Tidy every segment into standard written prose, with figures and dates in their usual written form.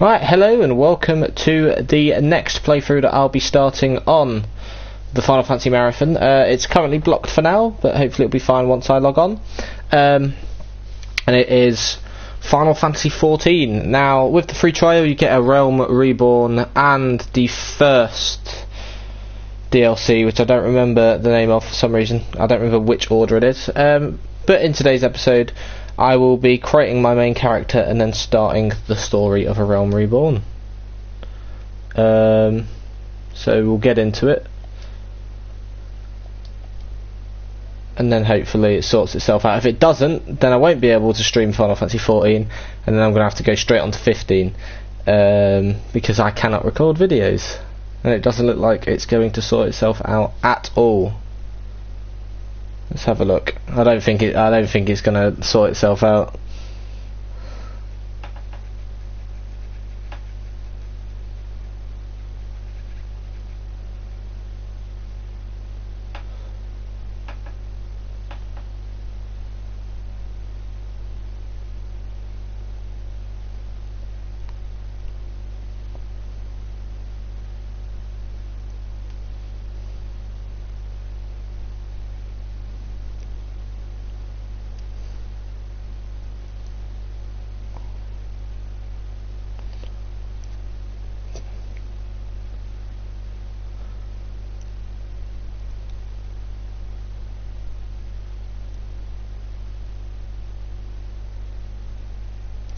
Right, hello and welcome to the next playthrough that I'll be starting on the Final Fantasy Marathon. It's currently blocked for now, but hopefully it'll be fine once I log on. And it is Final Fantasy XIV. Now, with the free trial you get A Realm Reborn and the first DLC, which I don't remember the name of for some reason. I don't remember which order it is. But in today's episode I will be creating my main character and then starting the story of A Realm Reborn. So we'll get into it. And then hopefully it sorts itself out. If it doesn't, then I won't be able to stream Final Fantasy XIV, and then I'm going to have to go straight on to 15, because I cannot record videos. And it doesn't look like it's going to sort itself out at all. Let's have a look. I don't think it's going to sort itself out.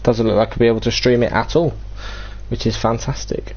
Doesn't look like I'll be able to stream it at all, which is fantastic.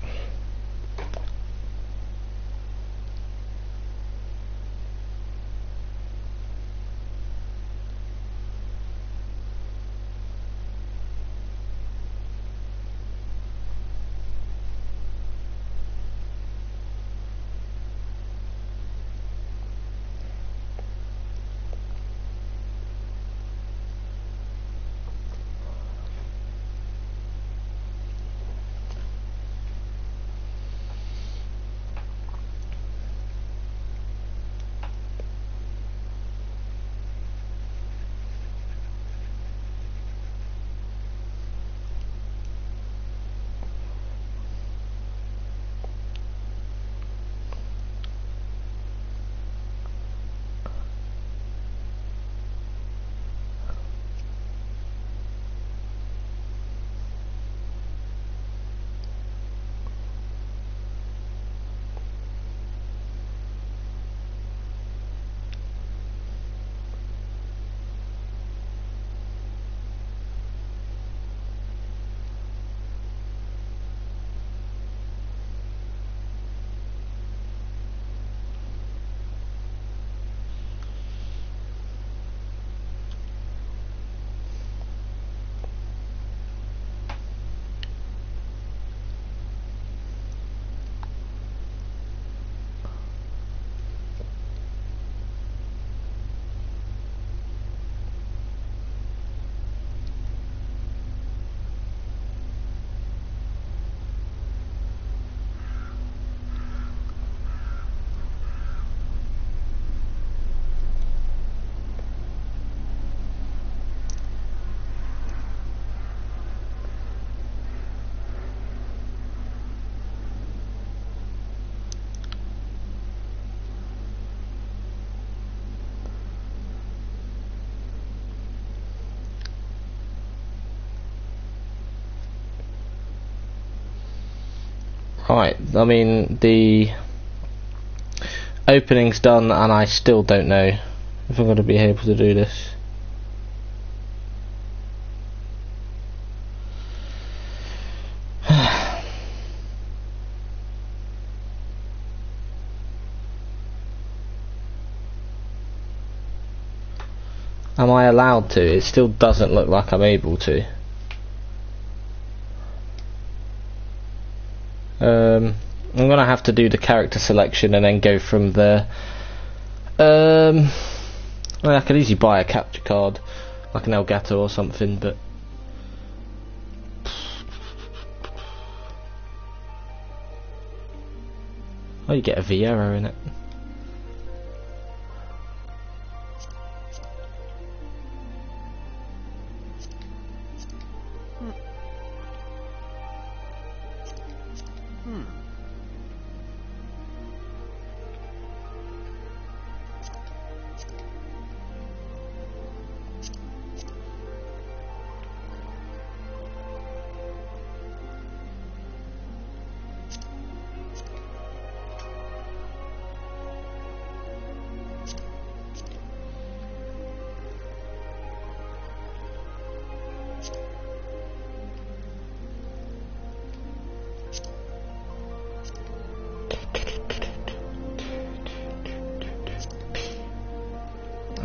Right, I mean, the opening's done and I still don't know if I'm going to be able to do this. Am I allowed to? It still doesn't look like I'm able to. I'm gonna have to do the character selection and then go from there. I could easily buy a capture card, like an Elgato or something, but oh, you get a Vieira in it.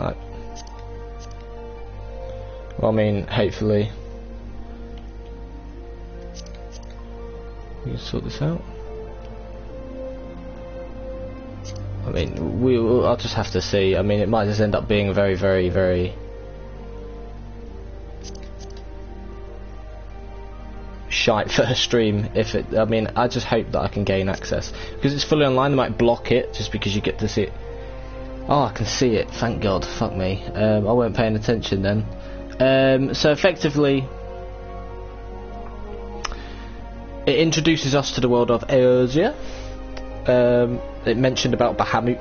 Right. Well, I mean, hopefully we can sort this out. I mean, I'll just have to see. I mean, it might just end up being a very, very, very shite first stream. If it, I mean, I just hope that I can gain access because it's fully online. They might block it just because you get to see it. Oh, I can see it. Thank God. Fuck me. I weren't paying attention then. So effectively, it introduces us to the world of Eorzea. It mentioned about Bahamut,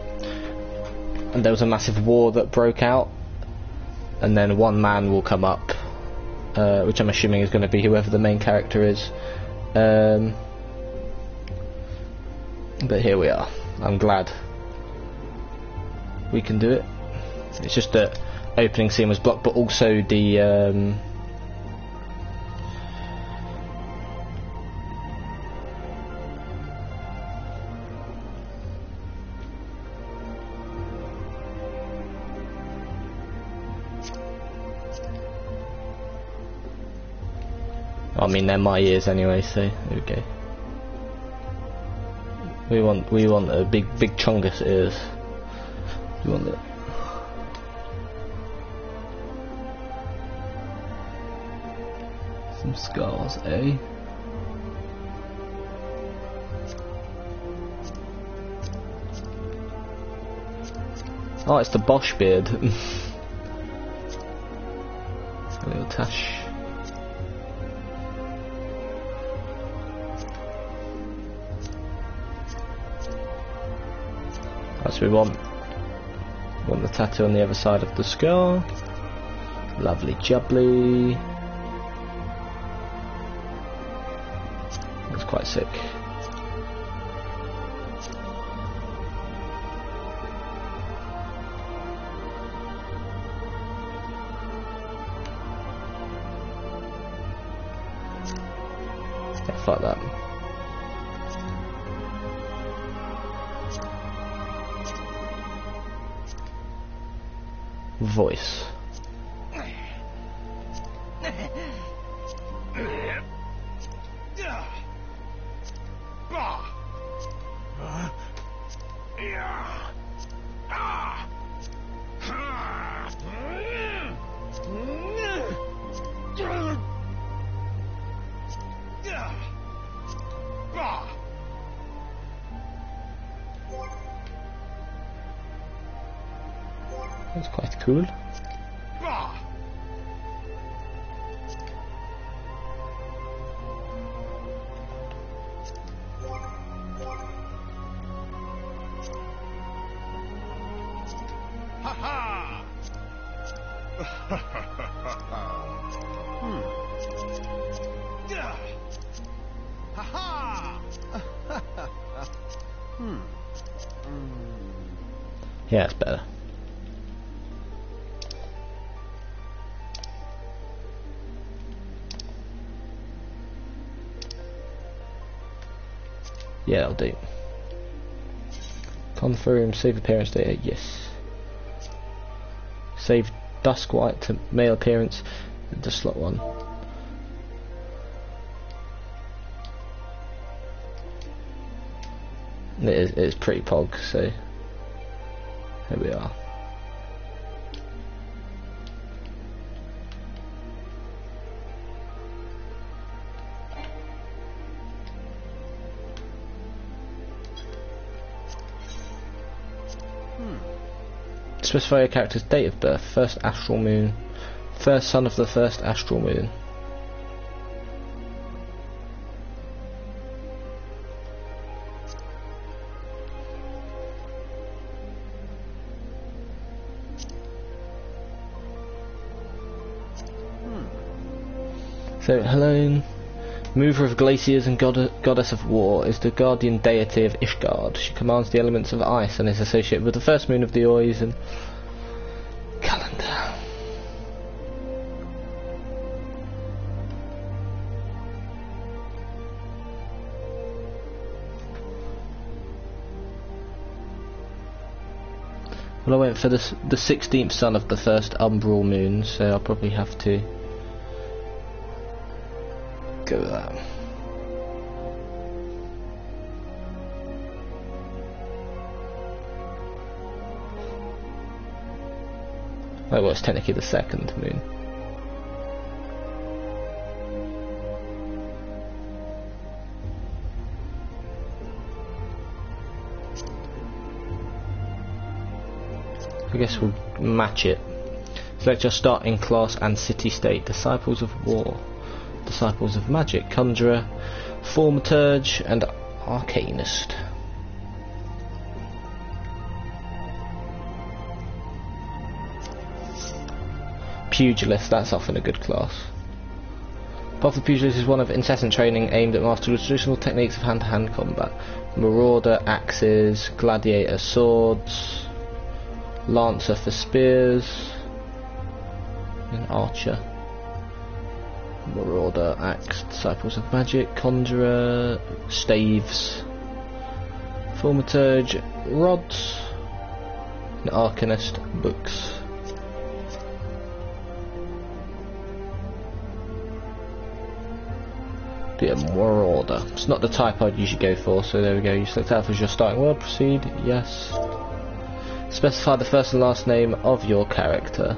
and there was a massive war that broke out, and then one man will come up, which I'm assuming is going to be whoever the main character is. But here we are. I'm glad we can do it. It's just that opening scene was blocked, but also the I mean, they're my ears anyway, so there we go. We want a big chungus ears. We want it. Some scars, eh? Oh, it's the Bosch beard. A little tash. That's what we want. We want the tattoo on the other side of the skull. Lovely jubbly. That's quite sick. Yeah, fuck that. Voice. That's quite cool. Yeah, it's better. Yeah, that'll do. Confirm save appearance data, yes. Save dusk white to male appearance, just slot 1. It's pretty pog, so here we are. Specify your character's date of birth. First astral moon. First son of the first astral moon. So Helene, mover of glaciers and goddess of war, is the guardian deity of Ishgard. She commands the elements of ice and is associated with the first moon of the Oisen calendar. Well, I went for the 16th sun of the first umbral moon, so I'll probably have to go with that. Oh, well, it's technically the second moon. I guess we'll match it. Select your starting class and city state. Disciples of War, Disciples of Magic, Conjurer, Thaumaturge and Arcanist. Pugilist, that's often a good class. Path of the Pugilist is one of incessant training aimed at mastering the traditional techniques of hand-to-hand combat. Marauder axes, gladiator swords, lancer for spears, and archer. Marauder axe, Disciples of Magic, Conjurer, staves, Thaumaturge, rods, and Arcanist, books. A Marauder. It's not the type I'd usually go for, so there we go. You select Alpha as your starting world. Proceed. Yes. Specify the first and last name of your character.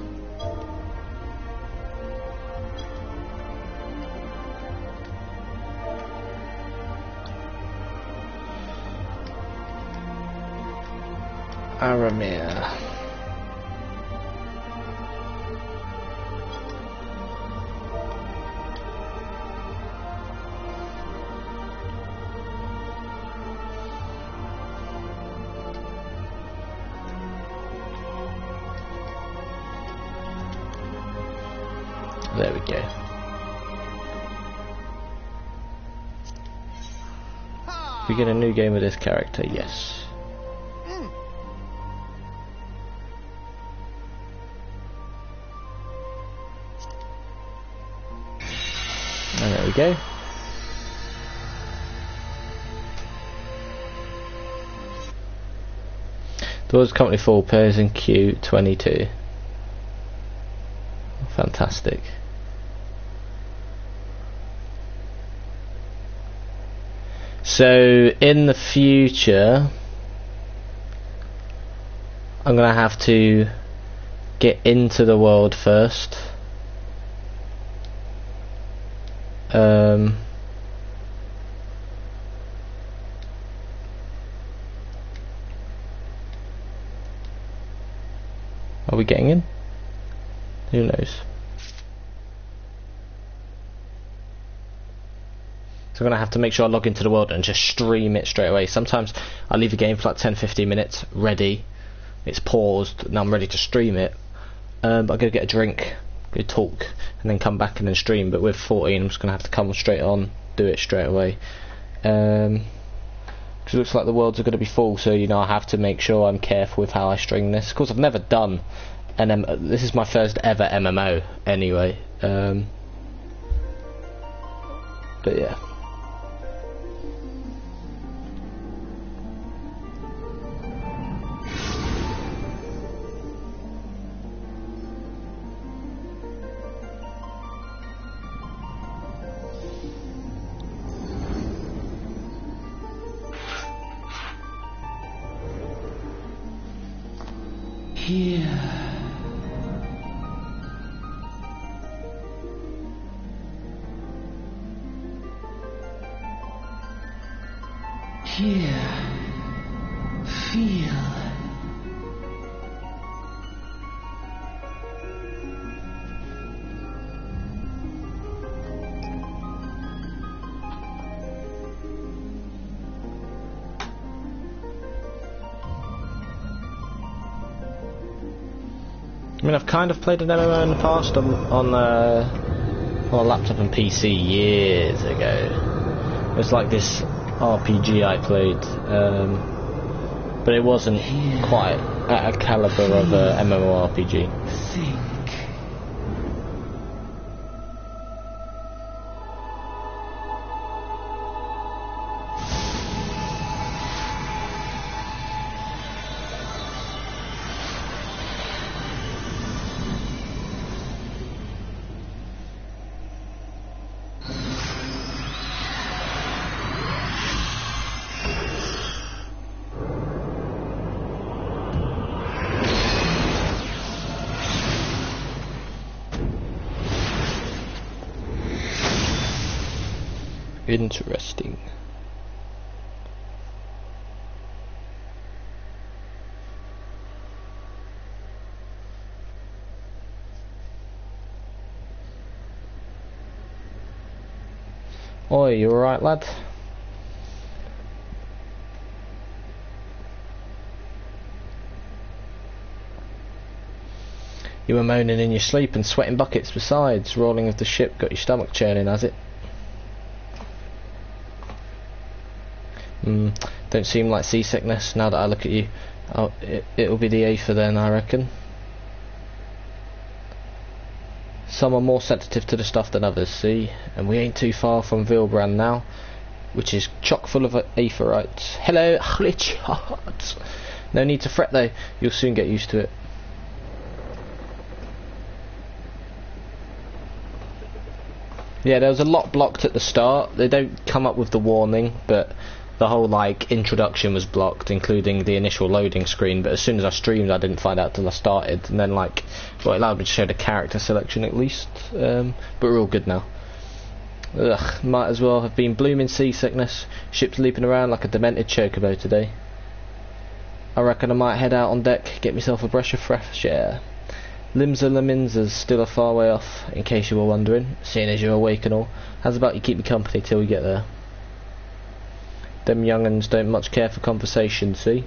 Aramir. There we go. We get a new game with this character, yes. And there we go. Doors currently 4 players in queue 22. Fantastic. So in the future I'm gonna have to get into the world first. Are we getting in? Who knows? So I'm going to have to make sure I log into the world and just stream it straight away. Sometimes I leave the game for like 10-15 minutes ready, it's paused, now I'm ready to stream it, but I'm going to get a drink, go talk, and then come back and then stream. But with 14 I'm just going to have to come straight on, do it straight away. Because it looks like the worlds are going to be full, so you know I have to make sure I'm careful with how I string this. Of course I've never done this is my first ever MMO anyway, but yeah. Here. Feel. I mean, I've kind of played an MMO in the past on a laptop and PC years ago. It was like this RPG I played, but it wasn't quite at a caliber of a MMORPG. Think. Interesting. Oi, you alright, lad? You were moaning in your sleep and sweating buckets besides. Rolling of the ship got your stomach churning, has it? Don't seem like seasickness now that I look at you. Oh, it'll be the Aether then, I reckon. Some are more sensitive to the stuff than others, see? And we ain't too far from Vilbrand now, which is chock full of aetherites. Hello, Richard! No need to fret though, you'll soon get used to it. Yeah, there was a lot blocked at the start. They don't come up with the warning, but the whole like introduction was blocked, including the initial loading screen. But as soon as I streamed, I didn't find out till I started, and then like, well, it allowed me to show the character selection at least. But we're all good now. Ugh, might as well have been blooming seasickness. Ship's leaping around like a demented chocobo today. I reckon I might head out on deck, get myself a brush of fresh air. Limsa Laminsa's still a far way off, in case you were wondering, seeing as you're awake and all. How's about you keep me company till we get there? Them young'uns don't much care for conversation, see?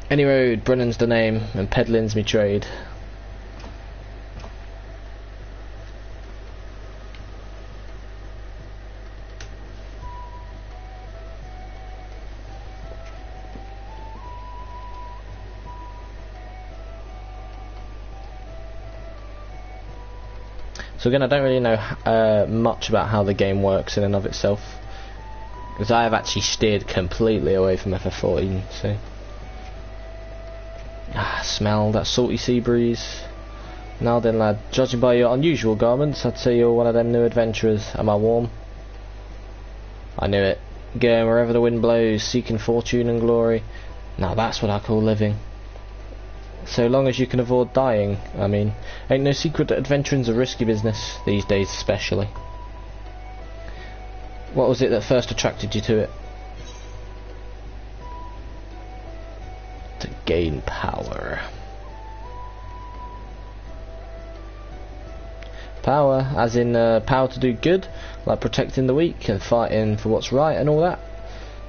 Any road, Brennan's the name, and peddling's me trade. So again, I don't really know much about how the game works in and of itself, because I have actually steered completely away from FF14. So, smell that salty sea breeze. Now then, lad, judging by your unusual garments, I'd say you're one of them new adventurers. Am I warm? I knew it. Going wherever the wind blows, seeking fortune and glory. Now that's what I call living. So long as you can avoid dying, I mean. Ain't no secret that adventuring's a risky business, these days especially. What was it that first attracted you to it? To gain power. Power, as in power to do good, like protecting the weak and fighting for what's right and all that?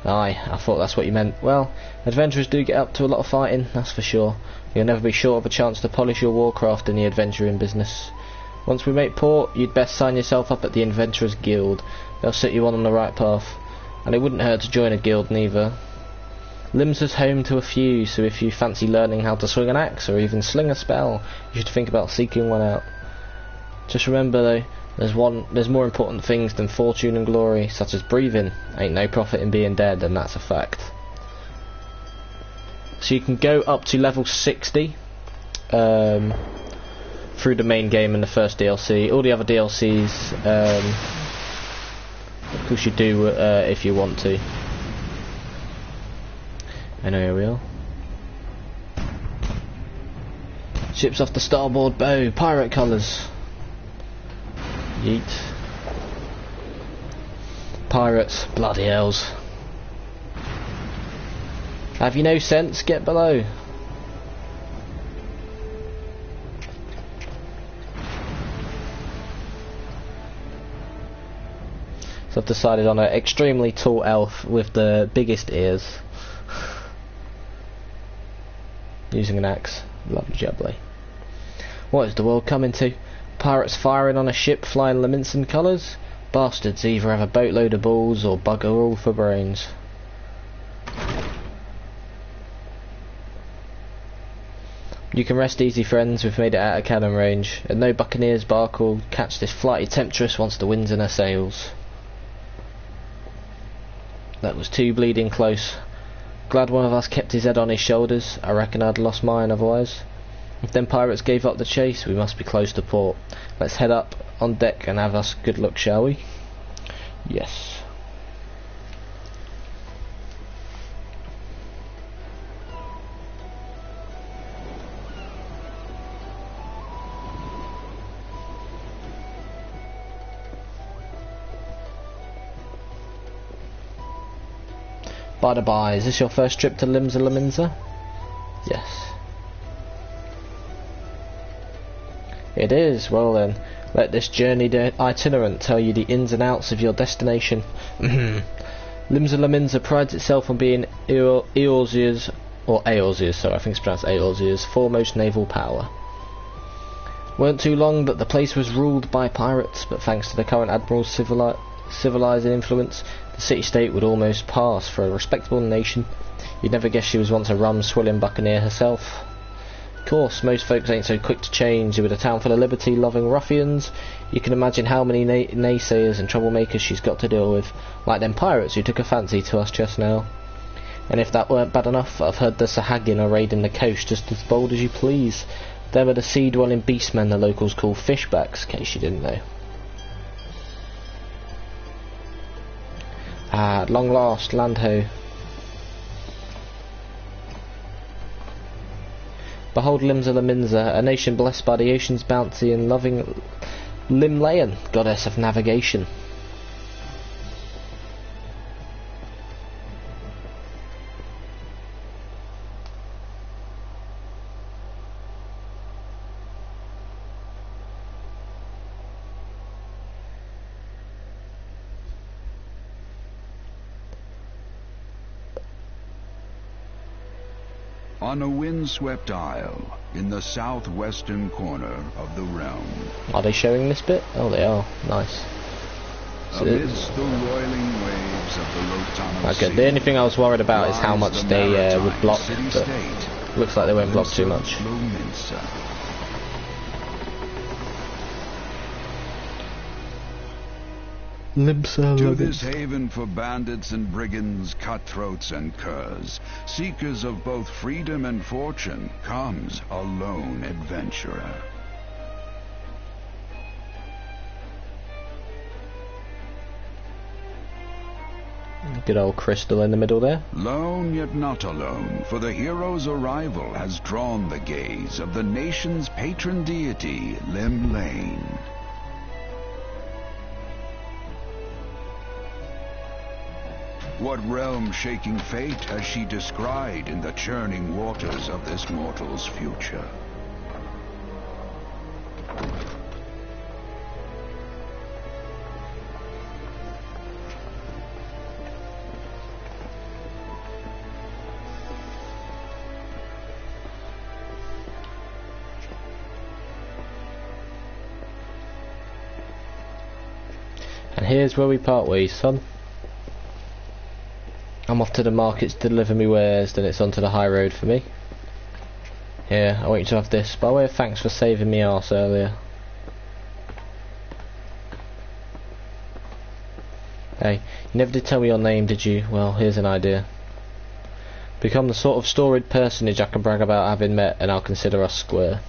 Aye, I thought that's what you meant. Well, adventurers do get up to a lot of fighting, that's for sure. You'll never be short of a chance to polish your warcraft in the adventuring business. Once we make port, you'd best sign yourself up at the Adventurers Guild. They'll set you on the right path. And it wouldn't hurt to join a guild neither. Limsa's home to a few, so if you fancy learning how to swing an axe or even sling a spell, you should think about seeking one out. Just remember though, there's more important things than fortune and glory, such as breathing. Ain't no profit in being dead, and that's a fact. So you can go up to level 60 through the main game and the first DLC. All the other DLCs, of course you do if you want to. And here we are. Ship's off the starboard bow, pirate colours. Yeet. Pirates, bloody hells. Have you no sense? Get below. So I've decided on an extremely tall elf with the biggest ears. Using an axe. Lovely jubbly. What is the world coming to? Pirates firing on a ship flying Laminsan colours? Bastards either have a boatload of balls or bugger all for brains. You can rest easy, friends, we've made it out of cannon range, and no buccaneers bark will catch this flighty temptress once the wind's in her sails. That was too bleeding close. Glad one of us kept his head on his shoulders. I reckon I'd lost mine otherwise. If them pirates gave up the chase, we must be close to port. Let's head up on deck and have us good luck, shall we? Yes. By the by, is this your first trip to Limsa Lominsa? Yes. It is. Well then, let this journey itinerant tell you the ins and outs of your destination. Limsa Lominsa prides itself on being Eorzea's, sorry, I think it's pronounced Eorzea's foremost naval power. Weren't too long that the place was ruled by pirates, but thanks to the current admiral's civilizing influence, the city-state would almost pass for a respectable nation. You'd never guess she was once a rum-swilling buccaneer herself. Of course, most folks ain't so quick to change. With a town full of liberty-loving ruffians, you can imagine how many naysayers and troublemakers she's got to deal with, like them pirates who took a fancy to us just now. And if that weren't bad enough, I've heard the Sahagin are raiding the coast just as bold as you please. They were the sea-dwelling beastmen the locals call fishbacks, in case you didn't know. Ah, at long last, land ho. Behold Limsa Lominsa, a nation blessed by the ocean's bounty and loving Limlayan, goddess of navigation. On a windswept isle in the southwestern corner of the realm. Are they showing this bit? Oh, they are. Nice. So amidst the roiling waves of the Lotano okay, Sea, the only thing I was worried about is how much they would block, but looks like they won't block too much. To this haven for bandits and brigands, cutthroats and curs, seekers of both freedom and fortune, comes a lone adventurer. Good old crystal in the middle there. Lone yet not alone, for the hero's arrival has drawn the gaze of the nation's patron deity, Limlayan. What realm-shaking fate has she descried in the churning waters of this mortal's future? And here's where we part ways, son. I'm off to the markets to deliver me wares, then it's onto the high road for me. Here, I want you to have this, by way of thanks for saving me arse earlier. Hey, you never did tell me your name, did you? Well, here's an idea. Become the sort of storied personage I can brag about having met, and I'll consider us square.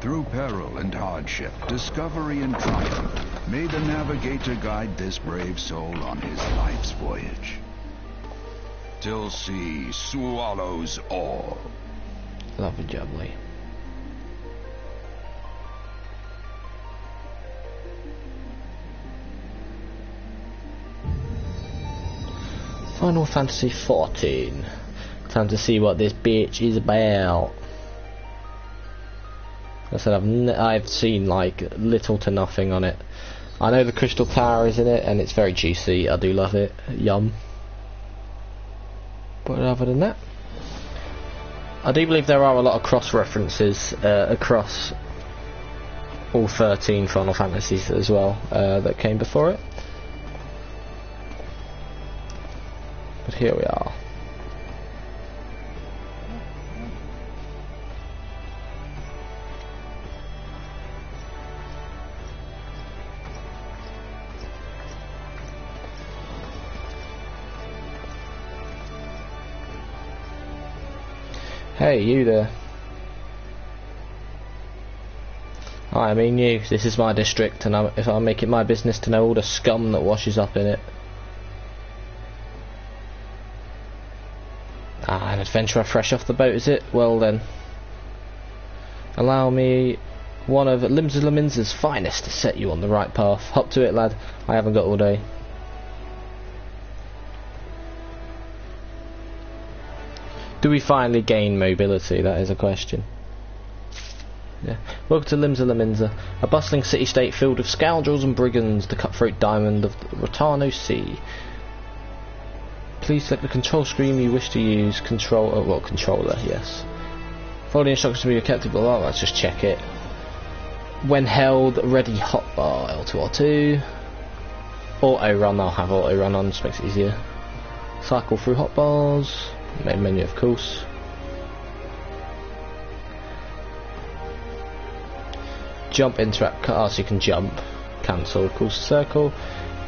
Through peril and hardship, discovery and triumph, may the navigator guide this brave soul on his life's voyage. Till sea swallows all. Lovely jubbly. Final Fantasy XIV. Time to see what this bitch is about. I said I've seen like little to nothing on it. I know the Crystal Tower is in it and it's very juicy. I do love it. Yum. But other than that, I do believe there are a lot of cross references across all 13 Final Fantasies as well that came before it. But here we are. Hey, you there. I mean you. This is my district, and if I make it my business to know all the scum that washes up in it. Ah, an adventurer fresh off the boat, is it? Well then. Allow me one of Limsa finest to set you on the right path. Hop to it, lad. I haven't got all day. Do we finally gain mobility? That is a question. Yeah. Welcome to Limsa, a bustling city-state filled with scoundrels and brigands, the cutthroat diamond of the Rotano Sea. Please select the control screen you wish to use. Controller, yes. Follow the instructions to be kept. Well, let's just check it. When held, ready hotbar, L2 R2. Auto run, I'll have auto run on, just makes it easier. Cycle through hotbars. Main menu, of course. Jump, interact, so you can jump. Cancel, of course, circle.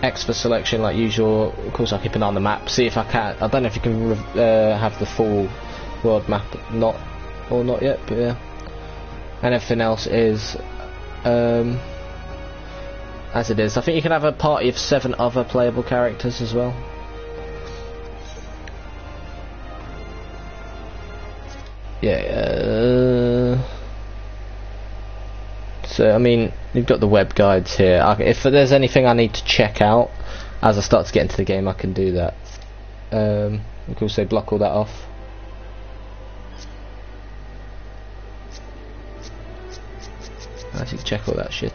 X for selection, like usual. Of course, I'll keep an eye on the map. See if I can. I don't know if you can have the full world map, not yet, but yeah. And everything else is as it is. I think you can have a party of 7 other playable characters as well. Yeah. So I mean, you've got the web guides here. If there's anything I need to check out as I start to get into the game, I can do that. We can also block all that off. I can check all that shit.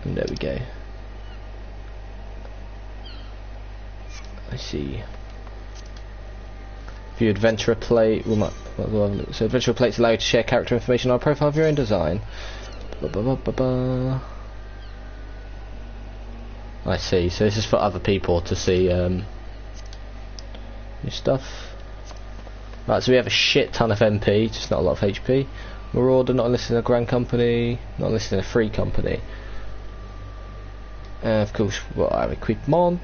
And there we go. I see. View adventurer plate. So adventurer plates allow you to share character information on a profile of your own design. I see. So this is for other people to see your stuff. Right. So we have a shit ton of MP, just not a lot of HP. Marauder, not listed in a grand company, not listed in a free company. Of course, what I have equipment.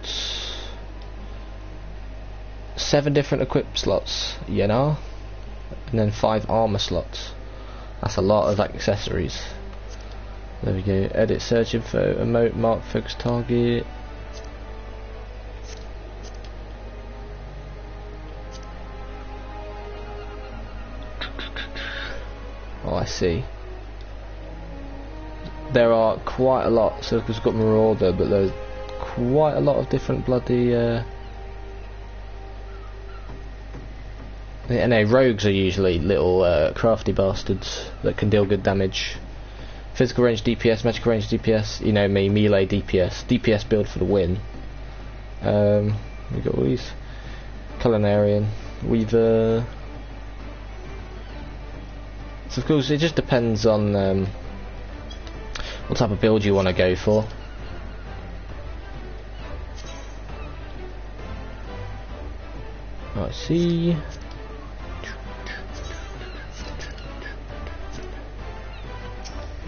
7 different equip slots, you know, and then 5 armor slots. That's a lot of accessories. There we go. Edit search info, emote, mark, focus target. Oh, I see. There are quite a lot. So we've got Marauder, but there's quite a lot of different bloody. No, rogues are usually little crafty bastards that can deal good damage. Physical range DPS, magical range DPS, you know me, melee DPS. DPS build for the win. We got all these. Culinarian, Weaver. So of course it just depends on what type of build you want to go for. I see.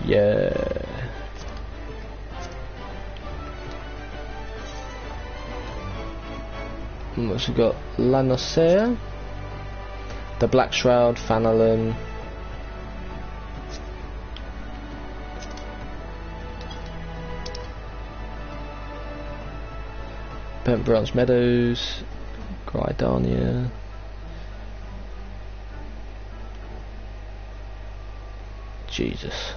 Yeah. We've also got Lanosea, the Black Shroud, Fanalin. Bent Branch Meadows, Grydania. Jesus.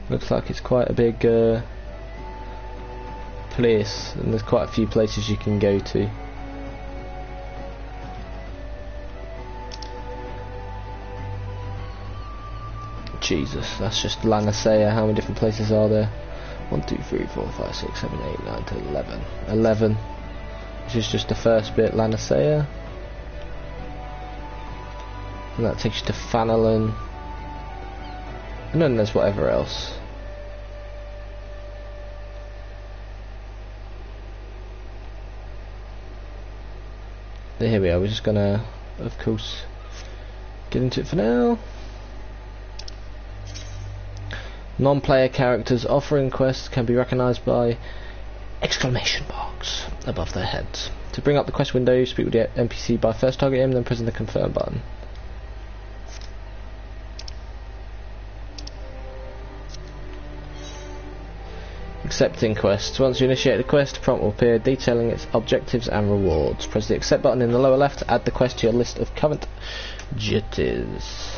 Looks like it's quite a big place, and there's quite a few places you can go to. Jesus, that's just Lanosea. How many different places are there? 1, 2, 3, 4, 5, 6, 7, 8, 9, 10, 11. 11. Which is just the first bit, Lanosea. And that takes you to Fanalin. And then there's whatever else. Here we are, we're just gonna, of course, get into it for now. Non-player characters offering quests can be recognised by exclamation marks above their heads. To bring up the quest window, speak with the NPC by first targeting him, then pressing the confirm button. accepting quests. Once you initiate the quest, a prompt will appear detailing its objectives and rewards. Press the accept button in the lower left to add the quest to your list of current duties.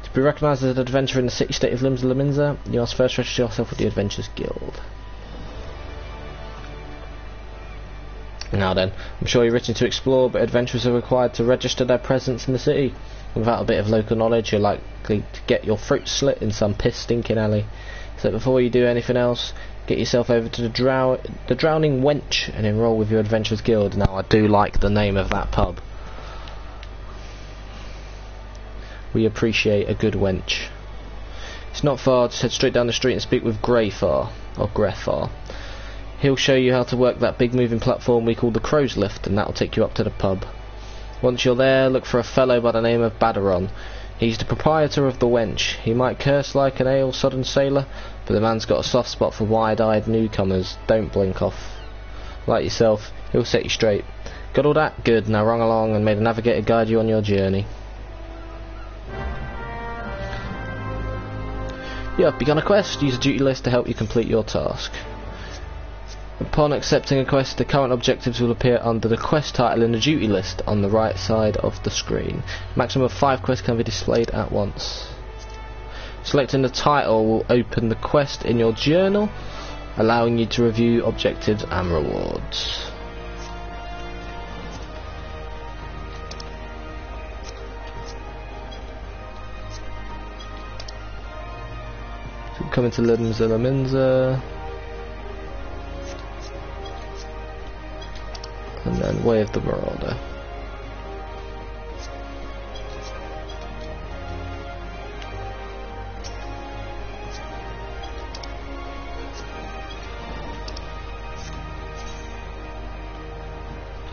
To be recognised as an adventurer in the city-state of Limsa, you must first register yourself with the Adventurers Guild. Now then, I'm sure you're itching to explore, but adventurers are required to register their presence in the city. Without a bit of local knowledge, you're likely to get your throat slit in some piss-stinking alley. So before you do anything else, get yourself over to the Drowning Wench and enrol with your Adventurers Guild. Now, I do like the name of that pub. We appreciate a good wench. It's not far, just head straight down the street and speak with Greyfar, or Greffar. He'll show you how to work that big moving platform we call the Crow's Lift, and that'll take you up to the pub. Once you're there, look for a fellow by the name of Badaron. He's the proprietor of the Wench. He might curse like an ale-sodden sailor, but the man's got a soft spot for wide-eyed newcomers. Don't blink off. Like yourself, he'll set you straight. Got all that? Good. Now run along and may the navigator guide you on your journey. You have begun a quest. Use a duty list to help you complete your task. Upon accepting a quest, the current objectives will appear under the quest title in the duty list on the right side of the screen. Maximum of 5 quests can be displayed at once. Selecting the title will open the quest in your journal, allowing you to review objectives and rewards. So coming to Limsa. And then Way of the Marauder.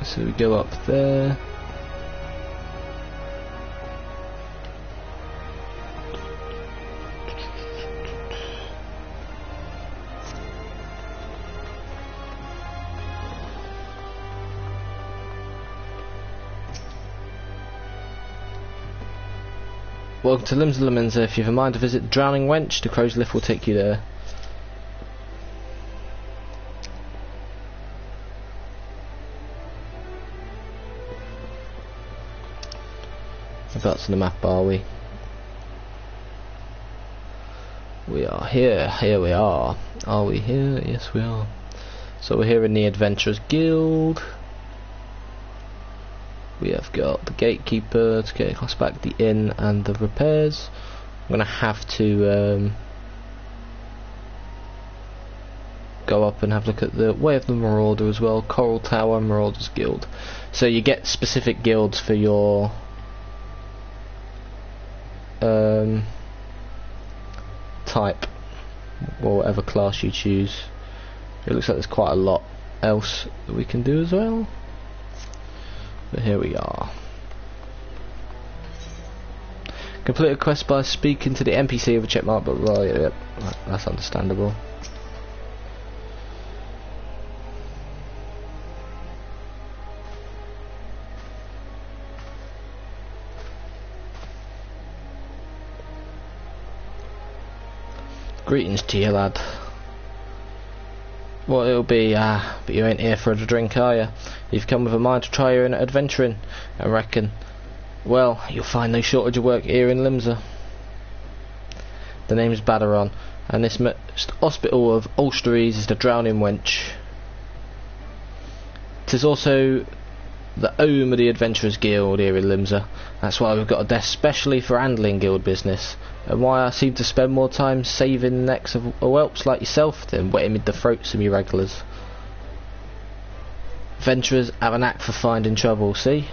So we go up there. Welcome to Limsa. If you have a mind to visit the Drowning Wench, the Crow's Lift will take you there. Whereabouts in the map are we? We are here. Here we are. Are we here? Yes, we are. So we're here in the Adventurers Guild. We have got the gatekeeper to get across back, the inn and the repairs. I'm going to have to go up and have a look at the Way of the Marauder as well. Coral Tower, Marauders Guild. So you get specific guilds for your type, or whatever class you choose. It looks like there's quite a lot else that we can do as well. But here we are. Complete a quest by speaking to the NPC with a check mark, but well, yeah, that's understandable. Greetings to you, lad. Well, it'll be, but you ain't here for a drink, are you? You've come with a mind to try your own adventuring, I reckon. Well, you'll find no shortage of work here in Limsa. The name's Badaron, and this most hospital of Ulsteries is the Drowning Wench. 'Tis also the home of the Adventurers Guild here in Limsa. That's why we've got a desk specially for handling guild business, and why I seem to spend more time saving the necks of whelps like yourself than wetting with the throats of me regulars. Adventurers have a knack for finding trouble, see?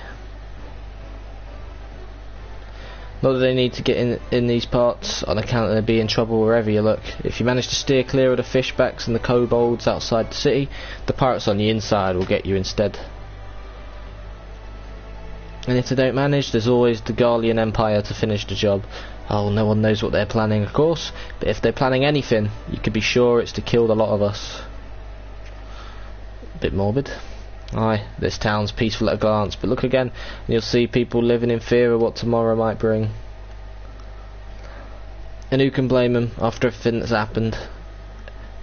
Not that they need to get in these parts on account of there being trouble wherever you look. If you manage to steer clear of the fishbacks and the kobolds outside the city, the pirates on the inside will get you instead. And if they don't manage, there's always the Garlean Empire to finish the job. Oh, no one knows what they're planning, of course, but if they're planning anything, you can be sure it's to kill the lot of us. Bit morbid. Aye, this town's peaceful at a glance, but look again, and you'll see people living in fear of what tomorrow might bring. And who can blame them after everything that's happened?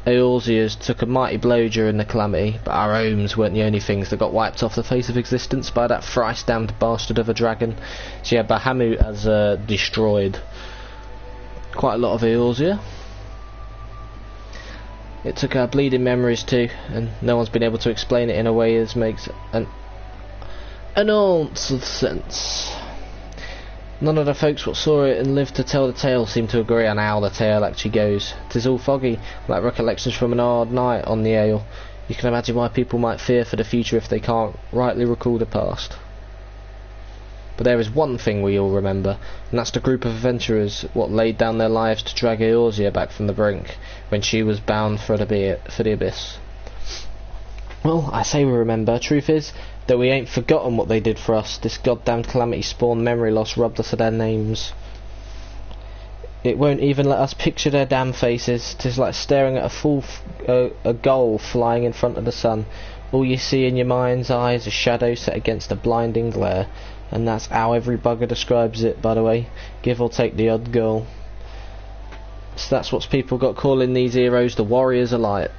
Eorzea's took a mighty blow during the calamity, but our homes weren't the only things that got wiped off the face of existence by that thrice-damned bastard of a dragon. So yeah, Bahamut has destroyed quite a lot of Eorzea. It took our bleeding memories too, and no one's been able to explain it in a way that makes an ounce of sense. None of the folks what saw it and lived to tell the tale seem to agree on how the tale actually goes. 'Tis all foggy, like recollections from an hard night on the ale. You can imagine why people might fear for the future if they can't rightly recall the past. But there is one thing we all remember, and that's the group of adventurers what laid down their lives to drag Eorzea back from the brink, when she was bound for the abyss. Well, I say we remember. Truth is that we ain't forgotten what they did for us. This goddamned calamity spawned memory loss robbed us of their names. It won't even let us picture their damn faces. 'Tis like staring at a gull flying in front of the sun. All you see in your mind's eye is a shadow set against a blinding glare. And that's how every bugger describes it, by the way. Give or take the odd gull. So that's what people got calling these heroes the Warriors of Light.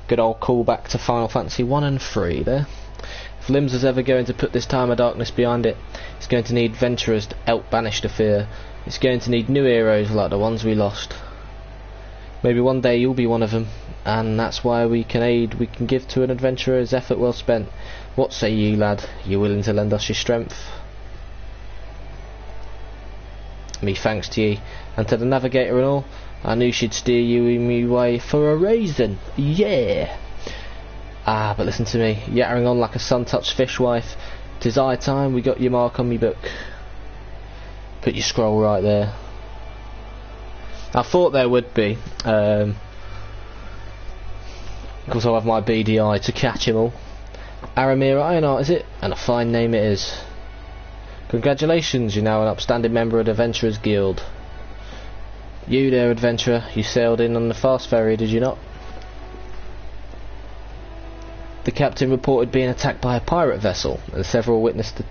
Good old callback to Final Fantasy 1 and 3 there. If Limbs is ever going to put this time of darkness behind it, it's going to need venturers to help banish the fear. It's going to need new heroes like the ones we lost. Maybe one day you'll be one of them, and that's why we can aid we can give to an adventurer's effort well spent. What say you, lad? You willing to lend us your strength? Me thanks to ye, and to the navigator and all. I knew she'd steer you in me way for a reason. Yeah. Ah, but listen to me, yattering on like a sun-touched fishwife. 'Tis high time we got your mark on me book. Put your scroll right there. I thought there would be. Of course I'll have my BDI to catch him all. Aramir Ironheart, is it? And a fine name it is. Congratulations, you're now an upstanding member of the Adventurers Guild. You there, adventurer, you sailed in on the fast ferry, did you not? The captain reported being attacked by a pirate vessel, and several witnesses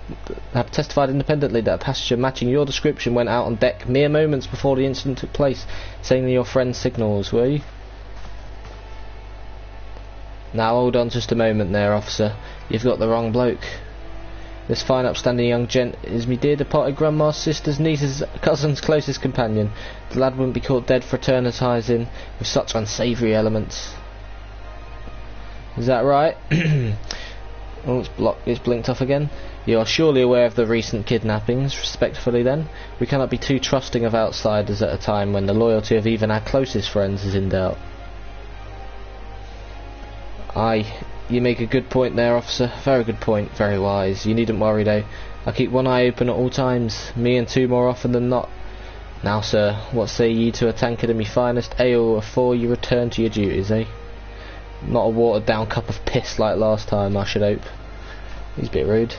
have testified independently that a passenger matching your description went out on deck mere moments before the incident took place, saying that your friend's signals, were you? Now hold on just a moment there, officer. You've got the wrong bloke. This fine upstanding young gent is me dear departed grandma's sister's niece's cousin's closest companion. The lad wouldn't be caught dead fraternising with such unsavoury elements. Is that right? Oh, it's blinked off again. You are surely aware of the recent kidnappings. Respectfully then, we cannot be too trusting of outsiders at a time when the loyalty of even our closest friends is in doubt. Aye, you make a good point there, officer. Very good point, very wise. You needn't worry though. I keep one eye open at all times, me and two more often than not. Now sir, what say ye to a tankard of me finest ale afore you return to your duties, eh? Not a watered down cup of piss like last time, I should hope. He's a bit rude.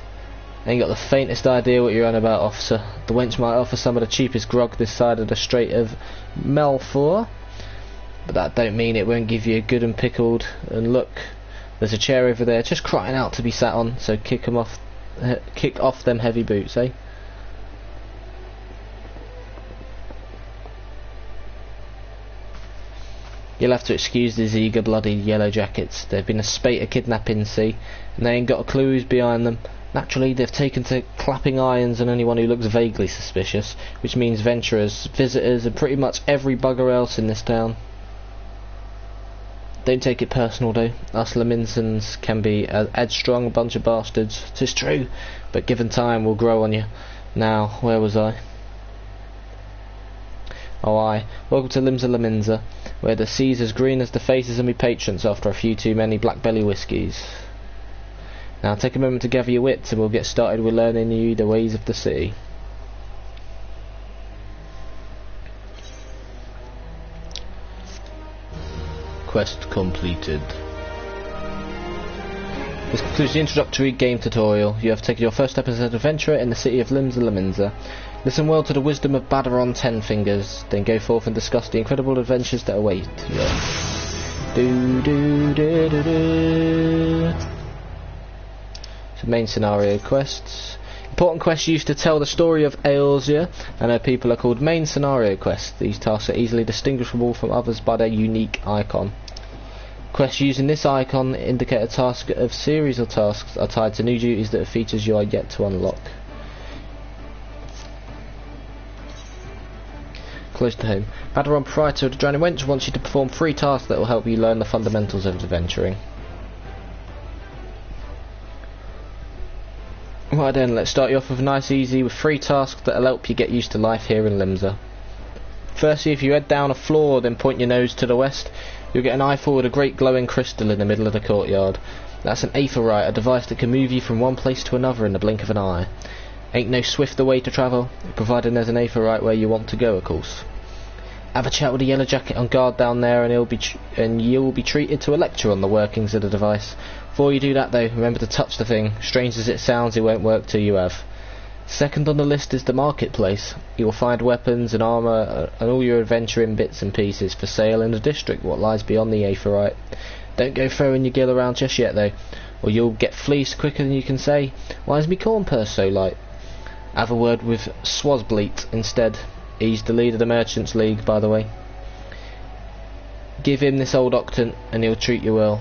Ain't got the faintest idea what you're on about, officer. The wench might offer some of the cheapest grog this side of the Strait of Malfour, but that don't mean it won't give you good and pickled. And look, there's a chair over there just crying out to be sat on, so kick off them heavy boots, eh? You'll have to excuse these eager bloody yellow jackets. They've been a spate of kidnappings, see, and they ain't got a clue who's behind them. Naturally, they've taken to clapping irons on anyone who looks vaguely suspicious, which means venturers, visitors, and pretty much every bugger else in this town. Don't take it personal though. Us Laminsons can be a headstrong bunch of bastards. 'Tis true, but given time we'll grow on you. Now, where was I? Oh aye, welcome to Limsa Laminza, where the sea's as green as the faces of me patrons after a few too many black belly whiskies. Now take a moment to gather your wits and we'll get started with learning you the ways of the city. Quest completed. This concludes the introductory game tutorial. You have taken your first step as an adventurer in the city of Limsa Laminza. Listen well to the wisdom of Badaron Tenfingers, then go forth and discuss the incredible adventures that await you. So main scenario quests. Important quests used to tell the story of Eorzea, and her people are called main scenario quests. These tasks are easily distinguishable from others by their unique icon. Quests using this icon indicate a task of series of tasks are tied to new duties that are features you are yet to unlock. Close to home. Baderon, proprietor of the Drowning Wench, wants you to perform 3 tasks that will help you learn the fundamentals of adventuring. Right then, let's start you off with a nice easy with 3 tasks that will help you get used to life here in Limsa. Firstly, if you head down a floor then point your nose to the west, you'll get an eyeful with a great glowing crystal in the middle of the courtyard. That's an aetheryte, a device that can move you from one place to another in the blink of an eye. Ain't no swifter way to travel, provided there's an aetheryte where you want to go, of course. Have a chat with the yellow jacket on guard down there, and you'll be treated to a lecture on the workings of the device. Before you do that though, remember to touch the thing. Strange as it sounds, it won't work till you have. Second on the list is the marketplace. You will find weapons and armour and all your adventuring bits and pieces for sale in the district what lies beyond the aetheryte. Don't go throwing your gill around just yet though, or you'll get fleeced quicker than you can say, "Why is me corn purse so light?" Have a word with Swazbleet instead. He's the leader of the Merchants League, by the way. Give him this old octant and he'll treat you well.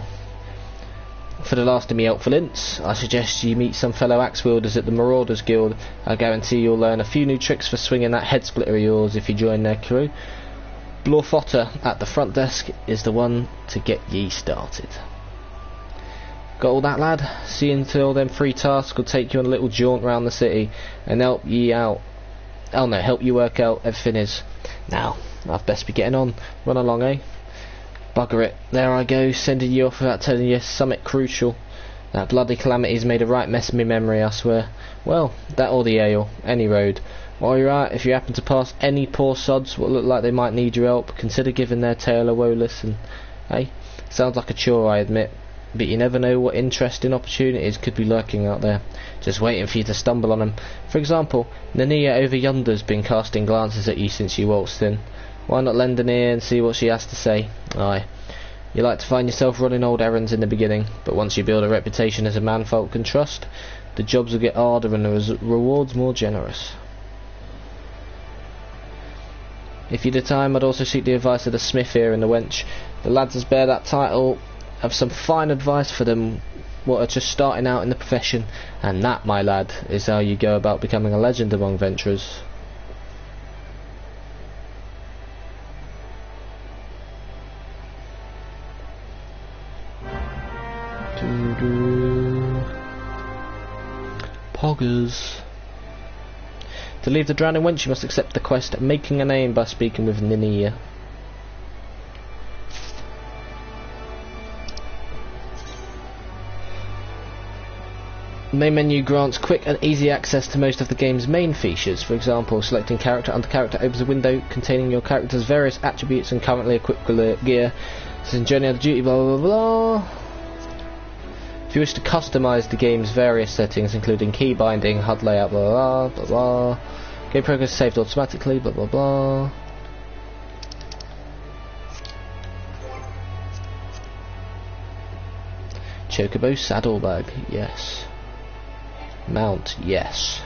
For the last of me helpful hints, I suggest you meet some fellow axe wielders at the Marauders Guild. I guarantee you'll learn a few new tricks for swinging that head splitter of yours if you join their crew. Blorfotter at the front desk is the one to get ye started. Got all that, lad? See until them 3 tasks will take you on a little jaunt round the city and help ye out. Oh no, help you work out everything is. Now, I've best be getting on. Run along, eh? Bugger it. There I go, sending you off without telling you something crucial. That bloody calamity's made a right mess of me memory, I swear. Well, that or the ale. Any road. While you're out, if you happen to pass any poor sods what look like they might need your help, consider giving their tale a woe listen. Hey? Sounds like a chore, I admit. But you never know what interesting opportunities could be lurking out there, just waiting for you to stumble on them. For example, Nania over yonder's been casting glances at you since you waltzed in. Why not lend an ear and see what she has to say? Aye, you like to find yourself running old errands in the beginning, but once you build a reputation as a man folk can trust, the jobs will get harder and the rewards more generous. If you'd have time, I'd also seek the advice of the smith here in the wench. The lads as bear that title have some fine advice for them what are just starting out in the profession, and that, my lad, is how you go about becoming a legend among venturers. Poggers. To leave the Drowning Wench you must accept the quest Making a Name by speaking with Nania. The main menu grants quick and easy access to most of the game's main features. For example, selecting character under character opens a window containing your character's various attributes and currently equipped gear. This is journey on the duty, blah blah blah. If you wish to customise the game's various settings, including key binding, HUD layout, blah blah blah blah. Game progress is saved automatically, blah blah blah. Chocobo saddlebag, yes. Mount, yes.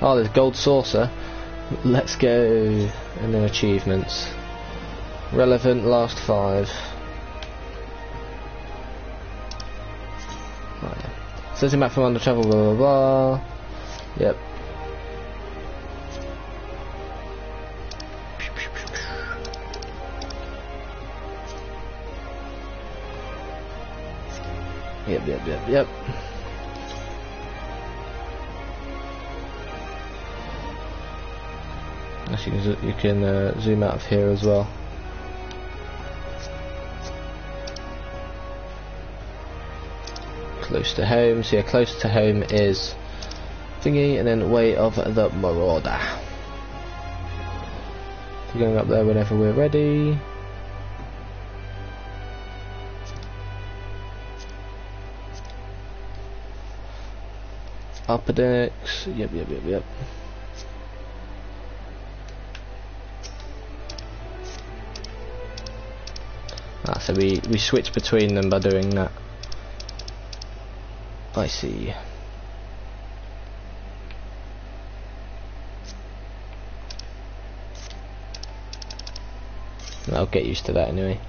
Oh, there's gold saucer. Let's go. And then achievements. Relevant, last 5. Oh, yeah. Says him back from under travel, blah blah blah. Yep. Yep. Actually, you can zoom out of here as well. Close to home. So yeah, close to home is thingy, and then Way of the Marauder. We're going up there whenever we're ready. Upper decks. Yep. So we switch between them by doing that. I see. I'll get used to that anyway.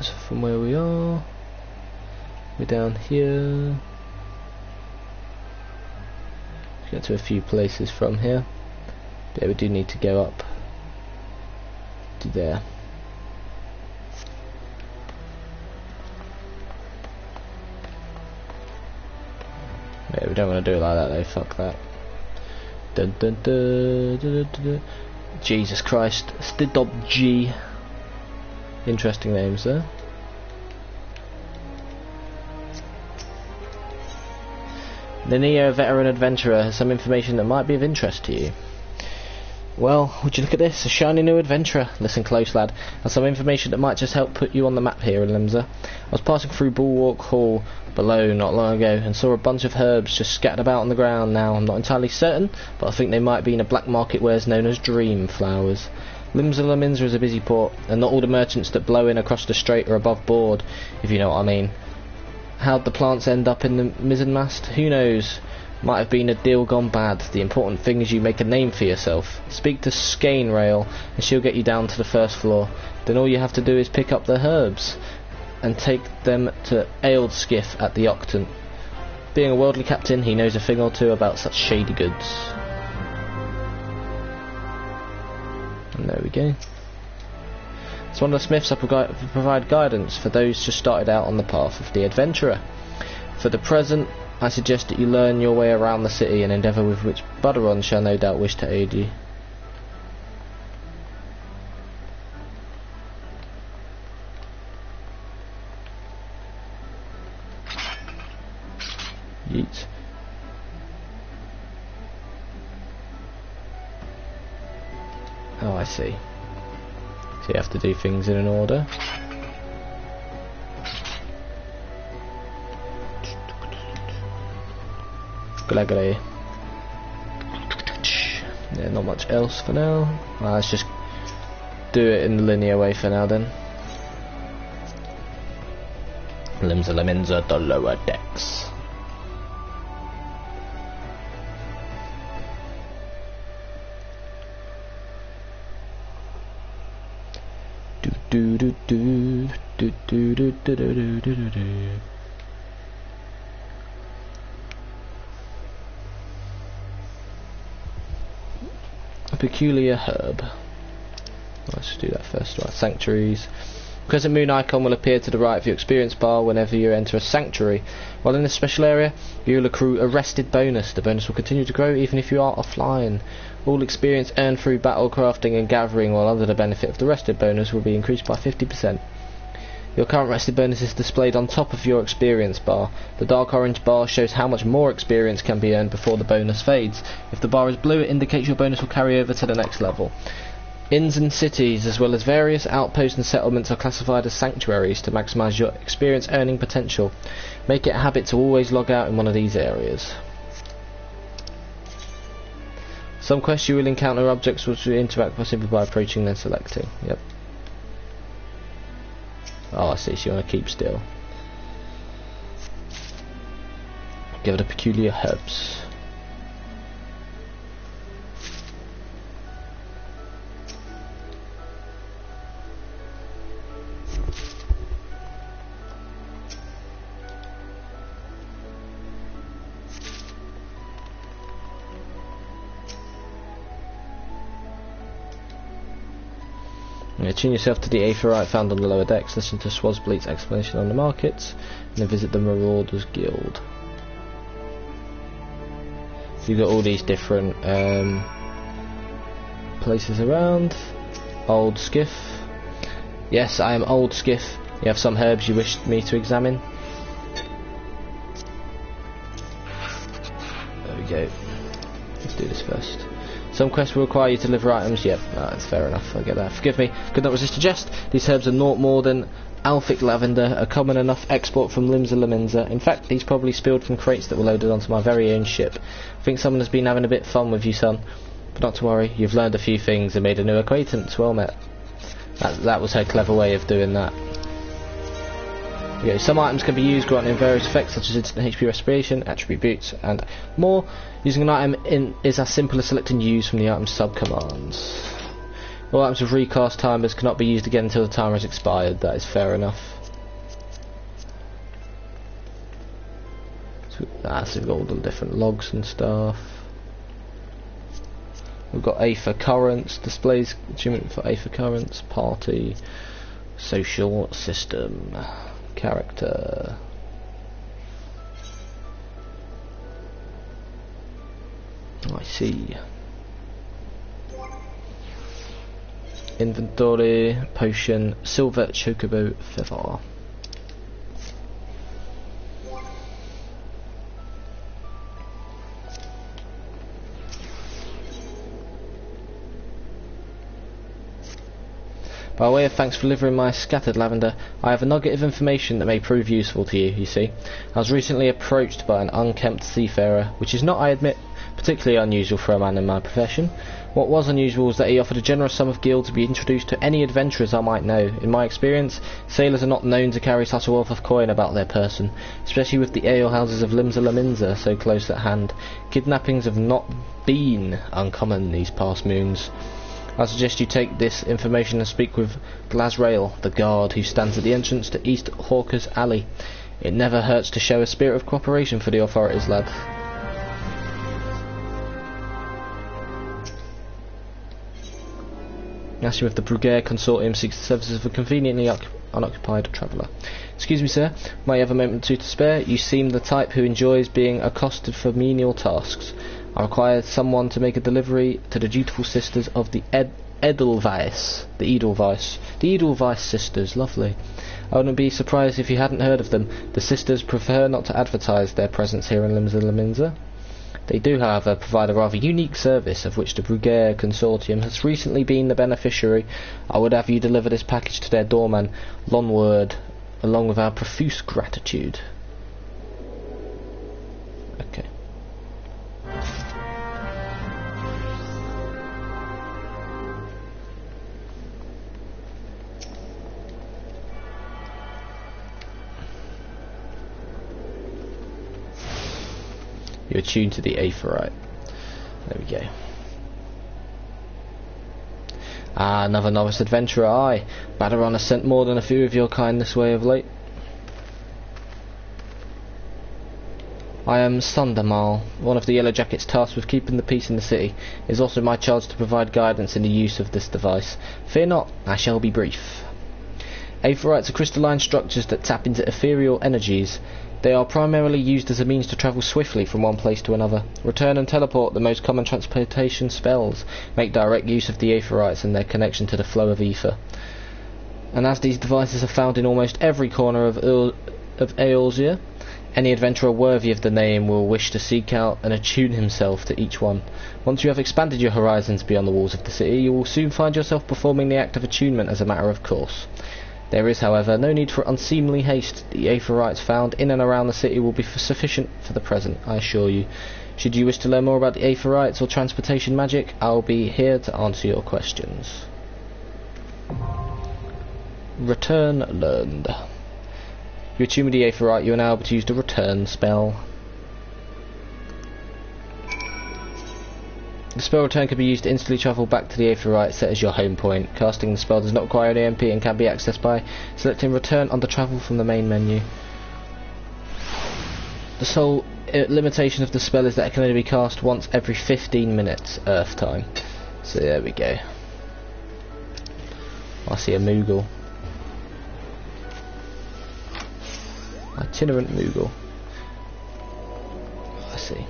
Right, so from where we are, we're down here. Let's get to a few places from here. But yeah, we do need to go up to there. Yeah, we don't want to do it like that though, fuck that. Dun, dun, dun, dun, dun, dun. Jesus Christ, Stidob G. Interesting names there. The Neo Veteran Adventurer has some information that might be of interest to you. Well, would you look at this? A shiny new adventurer. Listen close, lad. And some information that might just help put you on the map here in Limsa. I was passing through Bulwark Hall below not long ago and saw a bunch of herbs just scattered about on the ground. Now, I'm not entirely certain, but I think they might be in a black market wares known as dream flowers. Limsa is a busy port, and not all the merchants that blow in across the strait are above board, if you know what I mean. How'd the plants end up in the mizzenmast? Who knows? Might have been a deal gone bad. The important thing is you make a name for yourself. Speak to Skane Rail and she'll get you down to the first floor. Then all you have to do is pick up the herbs and take them to Ailed Skiff at the Octant. Being a worldly captain, he knows a thing or two about such shady goods. And there we go. It's one of the smiths that provide guidance for those just started out on the path of the adventurer. For the present, I suggest that you learn your way around the city, an endeavour with which Buderon shall no doubt wish to aid you. Yeet. Oh, I see. So you have to do things in an order. Yeah, not much else for now. Well, let's just do it in the linear way for now then. Limsa, the lower decks. Do do do do do do do do do do. A peculiar herb. Let's do that first. Right, sanctuaries. Crescent moon icon will appear to the right of your experience bar whenever you enter a sanctuary. While in this special area, you will accrue a rested bonus. The bonus will continue to grow even if you are offline. All experience earned through battle crafting and gathering while under the benefit of the rested bonus will be increased by 50%. Your current rested bonus is displayed on top of your experience bar. The dark orange bar shows how much more experience can be earned before the bonus fades. If the bar is blue, it indicates your bonus will carry over to the next level. Inns and cities, as well as various outposts and settlements, are classified as sanctuaries to maximise your experience earning potential. Make it a habit to always log out in one of these areas. Some quests you will encounter objects which you interact with simply by approaching and selecting. Yep. Oh, I see, so you want to keep still. Give it a peculiar herbs. Tune yourself to the Aetherite found on the lower decks, listen to Swazbleet's explanation on the markets, and then visit the Marauders Guild. You've got all these different places around. Old Skiff. Yes, I am Old Skiff. You have some herbs you wish me to examine. There we go. Let's do this first. Some quests will require you to deliver items. Yep, that's fair enough, I get that. Forgive me, could not resist a jest. These herbs are naught more than Alphic lavender, a common enough export from Limsa. In fact, these probably spilled from crates that were loaded onto my very own ship. I think someone has been having a bit of fun with you, son. But not to worry, you've learned a few things and made a new acquaintance. Well met. That was her clever way of doing that. Okay, some items can be used granting various effects such as instant HP respiration, attribute boots, and more. Using an item is as simple as selecting use from the item sub-commands. All items with recast timers cannot be used again until the timer has expired. That is fair enough. So we've got all the different logs and stuff. We've got A for currents, displays achievement for A for currents, party, social, system, character. I see. Inventory, potion, silver, chocobo, feather. By way of thanks for delivering my scattered lavender, I have a nugget of information that may prove useful to you, see. I was recently approached by an unkempt seafarer, which is not, I admit, particularly unusual for a man in my profession. What was unusual was that he offered a generous sum of gil to be introduced to any adventurers I might know. In my experience, sailors are not known to carry such a wealth of coin about their person, especially with the alehouses of Limsa Laminza so close at hand. Kidnappings have not been uncommon these past moons. I suggest you take this information and speak with Glasrail, the guard who stands at the entrance to East Hawker's Alley. It never hurts to show a spirit of cooperation for the authorities, lad. Asking if the Bruguiere Consortium seeks the services of a conveniently unoccupied traveller. Excuse me, sir. May I have a moment or two to spare? You seem the type who enjoys being accosted for menial tasks. I require someone to make a delivery to the dutiful sisters of the Edelweiss. The Edelweiss sisters, lovely. I wouldn't be surprised if you hadn't heard of them. The sisters prefer not to advertise their presence here in Limsa Laminza. They do, however, provide a rather unique service of which the Bruguiere Consortium has recently been the beneficiary. I would have you deliver this package to their doorman, Lonward, along with our profuse gratitude. Okay. You're attuned to the Aephorite. There we go. Ah, another novice adventurer. Aye, Madaron has sent more than a few of your kind this way of late. I am Sundamal, one of the Yellow Jackets tasked with keeping the peace in the city. It is also my charge to provide guidance in the use of this device. Fear not, I shall be brief. Aephorites are crystalline structures that tap into ethereal energies. They are primarily used as a means to travel swiftly from one place to another. Return and teleport, the most common transportation spells, make direct use of the Aephorites and their connection to the flow of ether. And as these devices are found in almost every corner of Eorzea, any adventurer worthy of the name will wish to seek out and attune himself to each one. Once you have expanded your horizons beyond the walls of the city, you will soon find yourself performing the act of attunement as a matter of course. There is, however, no need for unseemly haste. The Aephorites found in and around the city will be sufficient for the present, I assure you. Should you wish to learn more about the Aephorites or transportation magic, I'll be here to answer your questions. Return learned. You attune with the Aephorite, you are now able to use the return spell. The spell return can be used to instantly travel back to the Aephorite set as your home point. Casting the spell does not require an EMP and can be accessed by selecting return under travel from the main menu. The sole limitation of the spell is that it can only be cast once every 15 minutes Earth time. So there we go. I see a Moogle. Itinerant Moogle. I see.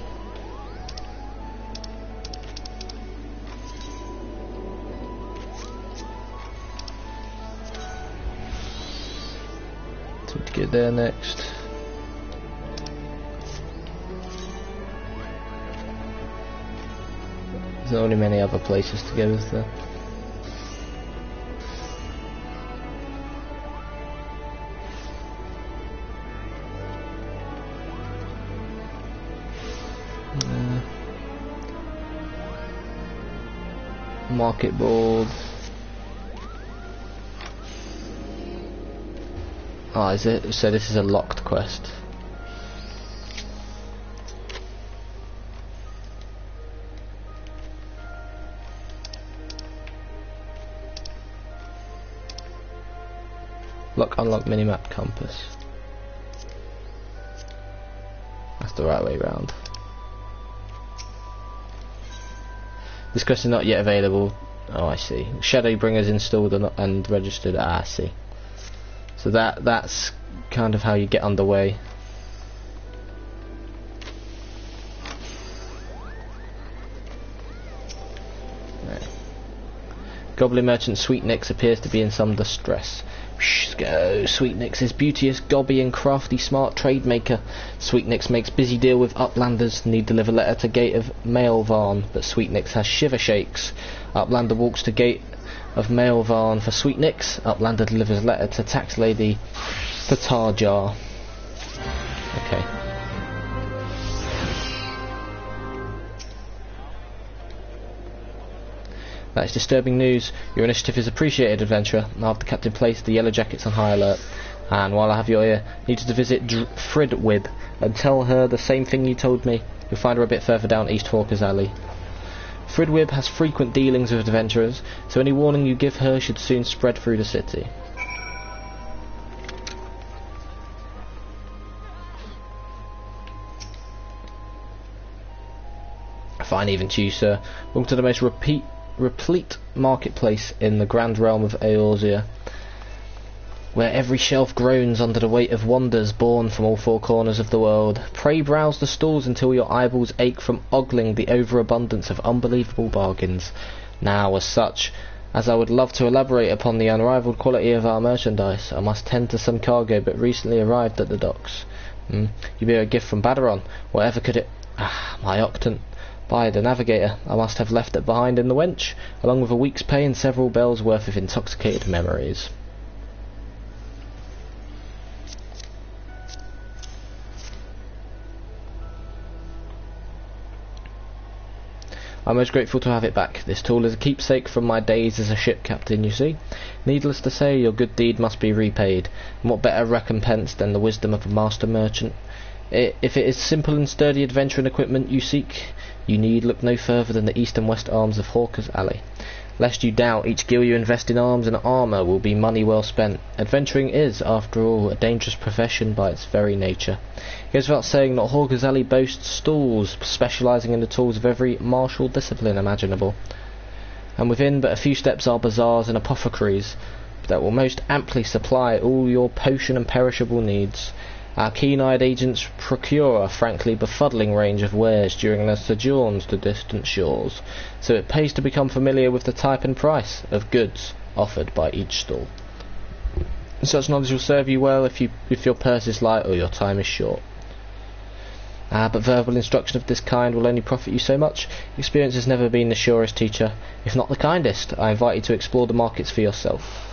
So to get there next. There's not only many other places to go, is there? Market board. Oh, is it? So this is a locked quest. Lock, unlock minimap compass. That's the right way round. This quest is not yet available. Oh, I see. Shadowbringer's installed and registered. Ah, I see. So that's kind of how you get underway. Right. Goblin merchant Sweet Nix appears to be in some distress. Shh, go. Sweet Nix is beauteous, gobby and crafty smart trade maker. Sweet Nix makes busy deal with uplanders, need deliver letter to gate of Maelvarn, but Sweet Nix has shiver shakes. Uplander walks to gate of Maelvarn for Sweet Nix. Uplander delivers letter to tax lady for Tarjar. Okay. That is disturbing news. Your initiative is appreciated, adventurer. I'll have the captain place the Yellow Jackets on high alert. And while I have your ear, I need you to visit Fridwib and tell her the same thing you told me. You'll find her a bit further down East Hawker's Alley. Fridwib has frequent dealings with adventurers, so any warning you give her should soon spread through the city. Fine even to you, sir. Welcome to the most replete marketplace in the grand realm of Eorzea, where every shelf groans under the weight of wonders born from all four corners of the world. Pray browse the stalls until your eyeballs ache from ogling the overabundance of unbelievable bargains. Now, as such, as I would love to elaborate upon the unrivaled quality of our merchandise, I must tend to some cargo but recently arrived at the docks. You bear a gift from Badaron. Whatever could it... Ah, my octant. By the navigator, I must have left it behind in the wench, along with a week's pay and several bells' worth of intoxicated memories. I'm most grateful to have it back. This tool is a keepsake from my days as a ship captain, you see. Needless to say, your good deed must be repaid, and what better recompense than the wisdom of a master merchant? If it is simple and sturdy adventuring equipment you seek, you need look no further than the east and west arms of Hawker's Alley. Lest you doubt, each gil you invest in arms and armour will be money well spent. Adventuring is, after all, a dangerous profession by its very nature. It goes without saying that Hawker's Alley boasts stalls specialising in the tools of every martial discipline imaginable. And within but a few steps are bazaars and apothecaries that will most amply supply all your potion and perishable needs. Our keen-eyed agents procure a frankly befuddling range of wares during their sojourns to distant shores, so it pays to become familiar with the type and price of goods offered by each stall. Such knowledge will serve you well if your purse is light or your time is short. But verbal instruction of this kind will only profit you so much. Experience has never been the surest teacher, if not the kindest. I invite you to explore the markets for yourself.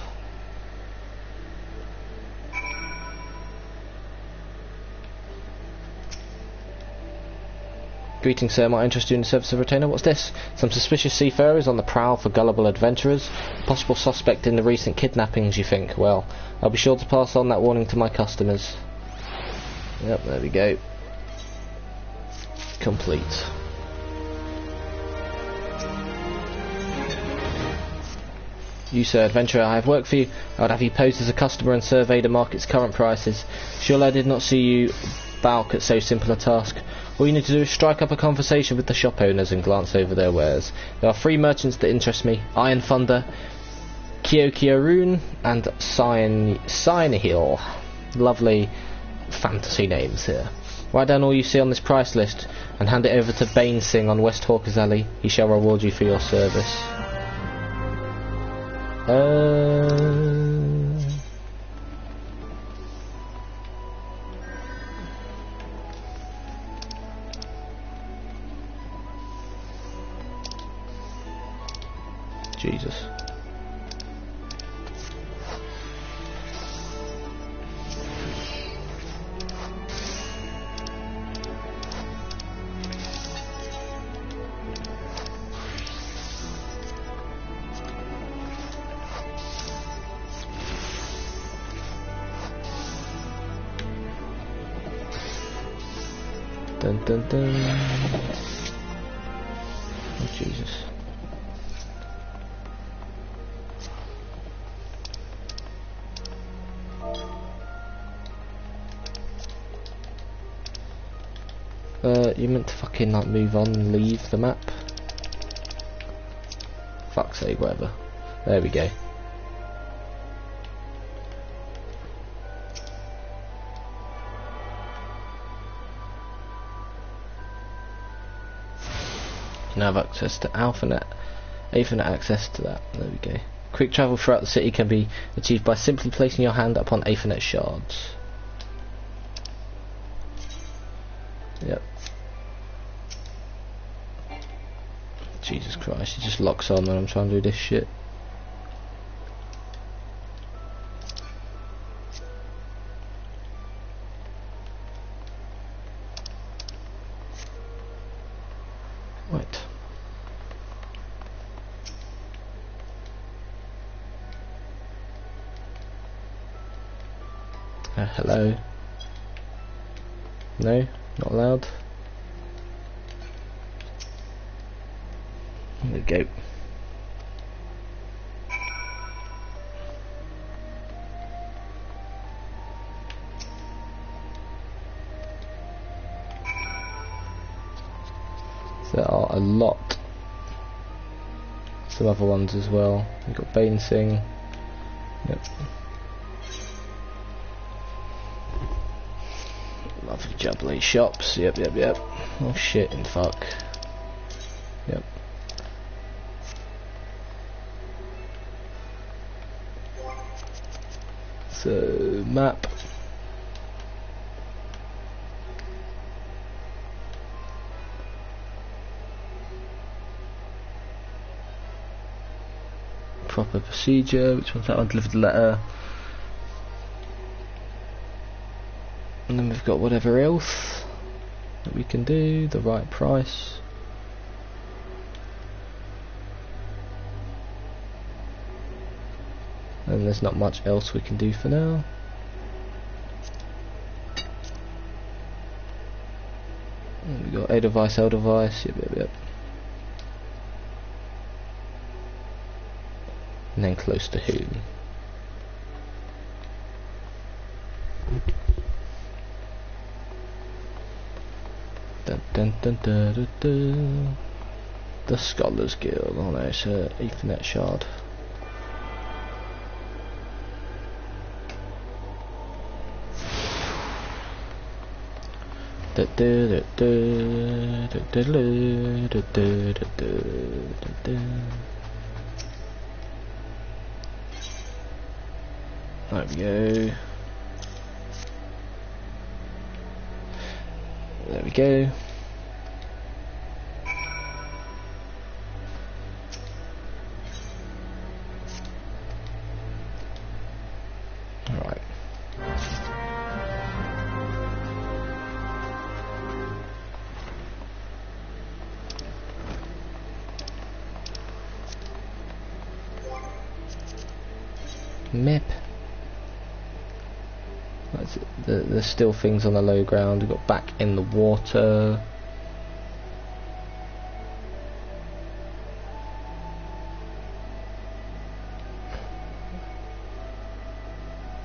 Greetings, sir. Might interest you in the service of retainer. What's this? Some suspicious seafarers on the prowl for gullible adventurers? Possible suspect in the recent kidnappings, you think? Well, I'll be sure to pass on that warning to my customers. Yep, there we go. Complete. You, sir, adventurer, I have work for you. I would have you posed as a customer and survey the market's current prices. Surely I did not see you balk at so simple a task. All you need to do is strike up a conversation with the shop owners and glance over their wares. There are 3 merchants that interest me: Iron Thunder, Kyokiarun, and Sinehil. Lovely fantasy names here. Write down all you see on this price list and hand it over to Bane Singh on West Hawker's Alley. He shall reward you for your service. Jesus. Dun dun dun. Oh, Jesus. You meant to fucking like move on and leave the map. Fuck's sake, whatever. There we go. You now have access to AlphaNet access to that. There we go. Quick travel throughout the city can be achieved by simply placing your hand upon AlphaNet shards. Yep. Jesus Christ, it just locks on when I'm trying to do this shit. Right. Hello? No? Not allowed? There we go. There are a lot. Some other ones as well. We've got Bane Sing. Yep. Lovely jubbly shops. Yep. Oh shit and fuck. Yep. So map. Proper procedure. Which one's that one? Delivered the letter. And then we've got whatever else that we can do. The right price. And there's not much else we can do for now. And we got Edelweiss, yep. And then close to whom? The Scholars Guild. Oh no, it's a Ethernet shard. There we go. There we go. Alright. Map. There's still things on the low ground. We've got back in the water.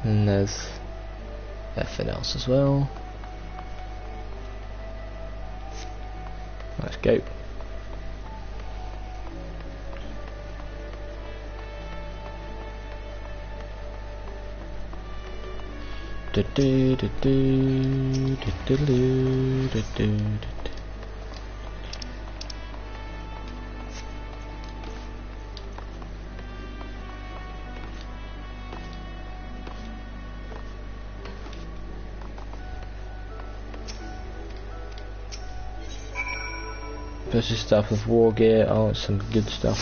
And there's everything else as well. Let's go. Purchase stuff with war gear. Oh, it's some good stuff.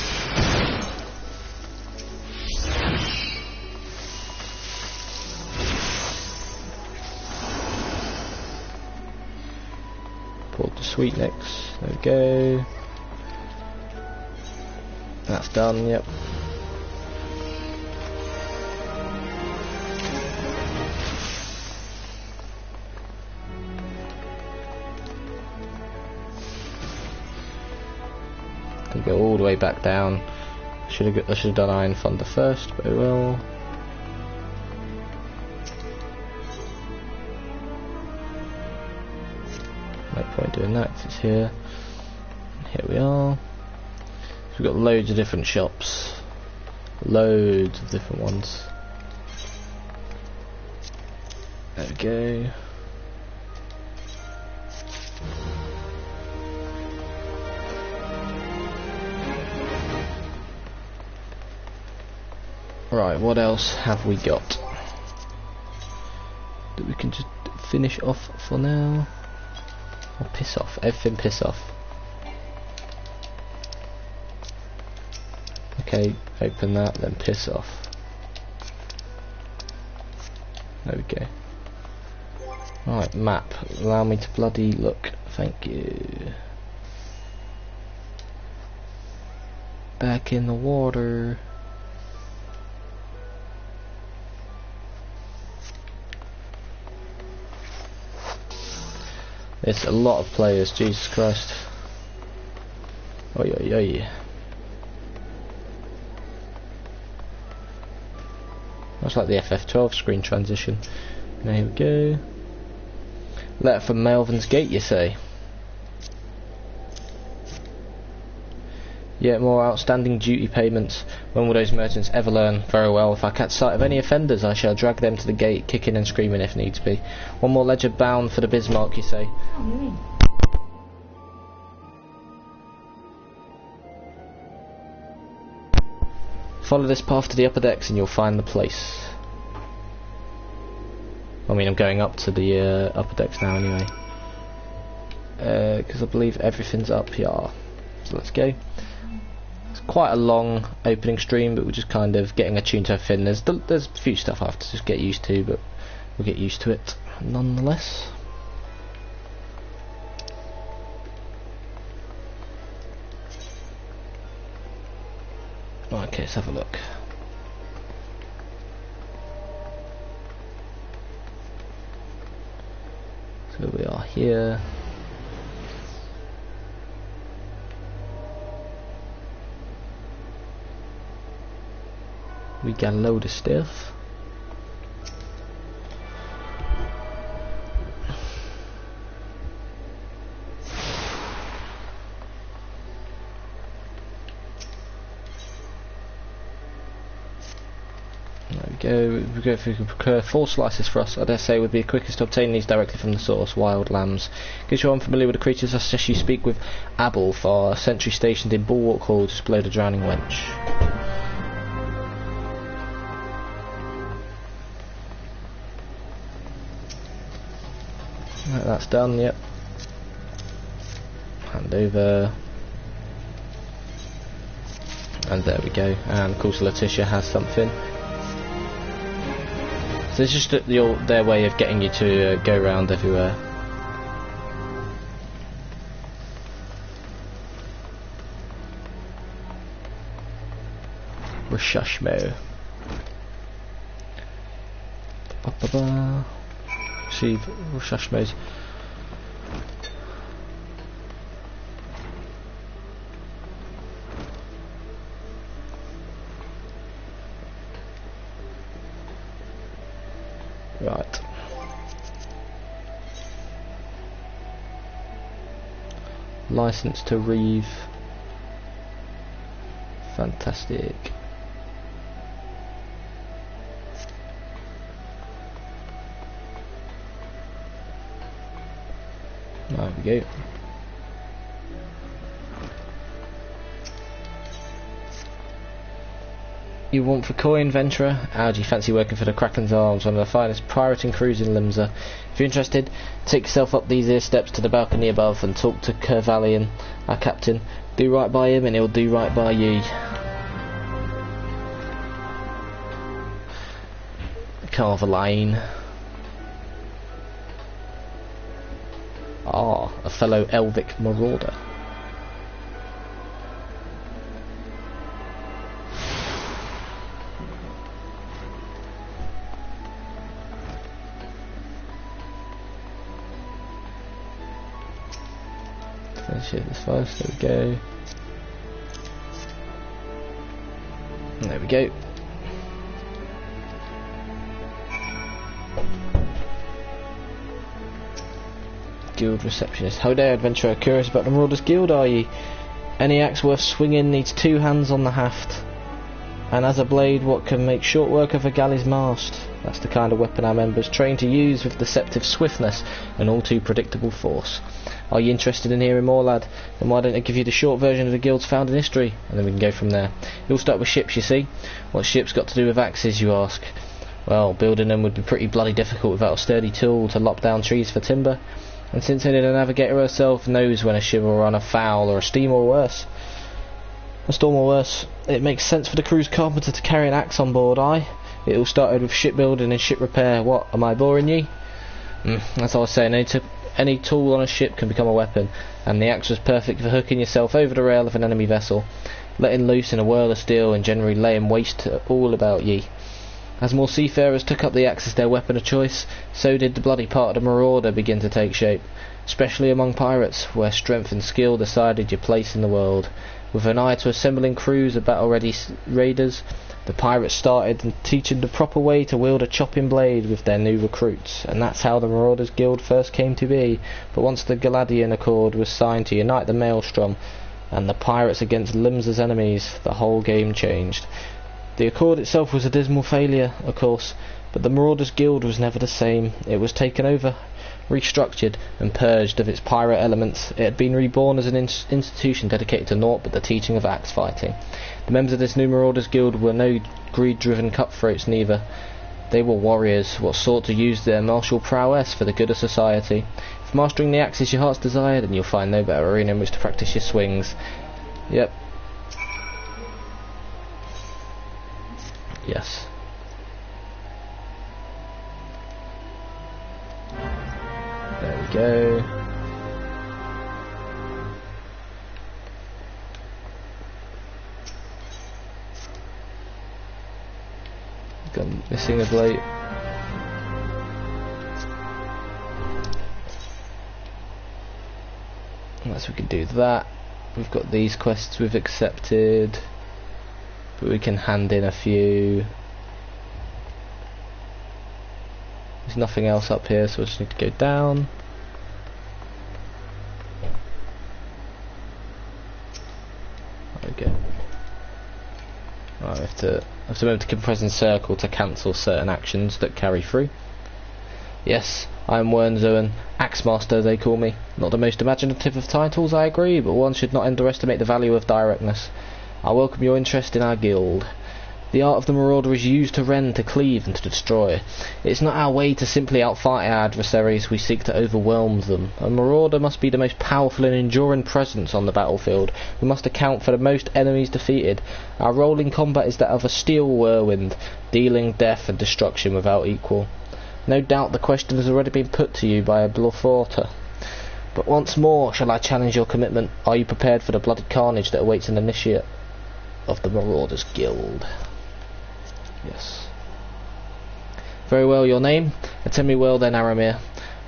Port the Sweetnicks. There we go. That's done. Yep. Go all the way back down. I should have done Iron Thunder first, but I will. No point doing that 'cause it's here. Here we are. So we've got loads of different shops. Loads of different ones. There we go. Right, what else have we got that we can just finish off for now? Or piss off, everything piss off. Okay, open that, then piss off. There we go. Right, map. Allow me to bloody look. Thank you. Back in the water. There's a lot of players, Jesus Christ. Oi, oi, oi. That's like the FF12 screen transition. There we go. Letter from Melvin's Gate, you say? Yet more outstanding duty payments. When will those merchants ever learn? Very well. If I catch sight of any offenders, I shall drag them to the gate, kicking and screaming if needs be. One more ledger bound for the Bismarck, you say? Follow this path to the upper decks and you'll find the place. I mean, I'm going up to the upper decks now anyway. Because I believe everything's up here. So let's go. It's quite a long opening stream, but we're just kind of getting attuned to everything. There's a few stuff I have to just get used to, but we'll get used to it nonetheless. Okay, let's have a look. So we are here. We got a load of stuff. We go if we can procure 4 slices for us. I dare say it would be quickest to obtain these directly from the source. Wild lambs. In case you're unfamiliar with the creatures, I suggest you speak with Abel for a sentry stationed in Bulwark Hall just below the Drowning Wench. Right, that's done, yep. Hand over. And there we go. And of course Letitia has something. So it's just their way of getting you to go around everywhere. Rashashmo. See Rashashmos. Right. License to Reeve. Fantastic. There we go. You want for coin, venturer? How do you fancy working for the Kraken's Arms, one of the finest pirating crews in Limsa? If you're interested, take yourself up these here steps to the balcony above and talk to Kervalian, our captain. Do right by him and he'll do right by ye. Carveline. Ah, a fellow Elvic marauder. Finish it this first, there we go. And there we go. Guild receptionist. How day, adventurer. Curious about the Marauders Guild, are ye? Any axe worth swinging needs 2 hands on the haft, and as a blade what can make short work of a galley's mast. That's the kind of weapon our members train to use with deceptive swiftness and all too predictable force. Are you interested in hearing more, lad? Then why don't I give you the short version of the guild's founding history, and then we can go from there. It all start with ships, you see. What's ships got to do with axes, you ask? Well, building them would be pretty bloody difficult without a sturdy tool to lop down trees for timber, and since only the navigator herself knows when a ship will run afoul or a storm or worse, it makes sense for the crew's carpenter to carry an axe on board, aye? It all started with shipbuilding and ship repair. What, am I boring ye? As I was saying, any tool on a ship can become a weapon, and the axe was perfect for hooking yourself over the rail of an enemy vessel, letting loose in a whirl of steel and generally laying waste to all about ye. As more seafarers took up the axe as their weapon of choice, so did the bloody part of the marauder begin to take shape, especially among pirates, where strength and skill decided your place in the world. With an eye to assembling crews of battle-ready raiders, the pirates started teaching the proper way to wield a chopping blade with their new recruits, and that's how the Marauders Guild first came to be. But once the Galadian Accord was signed to unite the Maelstrom and the pirates against Limsa's enemies, the whole game changed. The Accord itself was a dismal failure, of course, but the Marauders Guild was never the same. It was taken over, restructured and purged of its pirate elements. It had been reborn as an institution dedicated to naught but the teaching of axe fighting. The members of this new Marauders Guild were no greed-driven cutthroats neither. They were warriors, what sought to use their martial prowess for the good of society. If mastering the axe is your heart's desire, then you'll find no better arena in which to practice your swings. Yep. Yes. There we go. Got missing a blade. Unless we can do that. We've got these quests we've accepted, but we can hand in a few. There's nothing else up here, so we just need to go down. Okay. Right, I have to move to keep pressing circle to cancel certain actions that carry through. Yes, I am Wernzoen, Axemaster they call me. Not the most imaginative of titles, I agree, but one should not underestimate the value of directness. I welcome your interest in our guild. The art of the Marauder is used to rend, to cleave, and to destroy. It's not our way to simply outfight our adversaries, we seek to overwhelm them. A Marauder must be the most powerful and enduring presence on the battlefield. We must account for the most enemies defeated. Our role in combat is that of a steel whirlwind, dealing death and destruction without equal. No doubt the question has already been put to you by a Blufforter. But once more, shall I challenge your commitment? Are you prepared for the bloody carnage that awaits an initiate of the Marauders Guild? Yes. Very well, your name? Attend me well then, Aramir.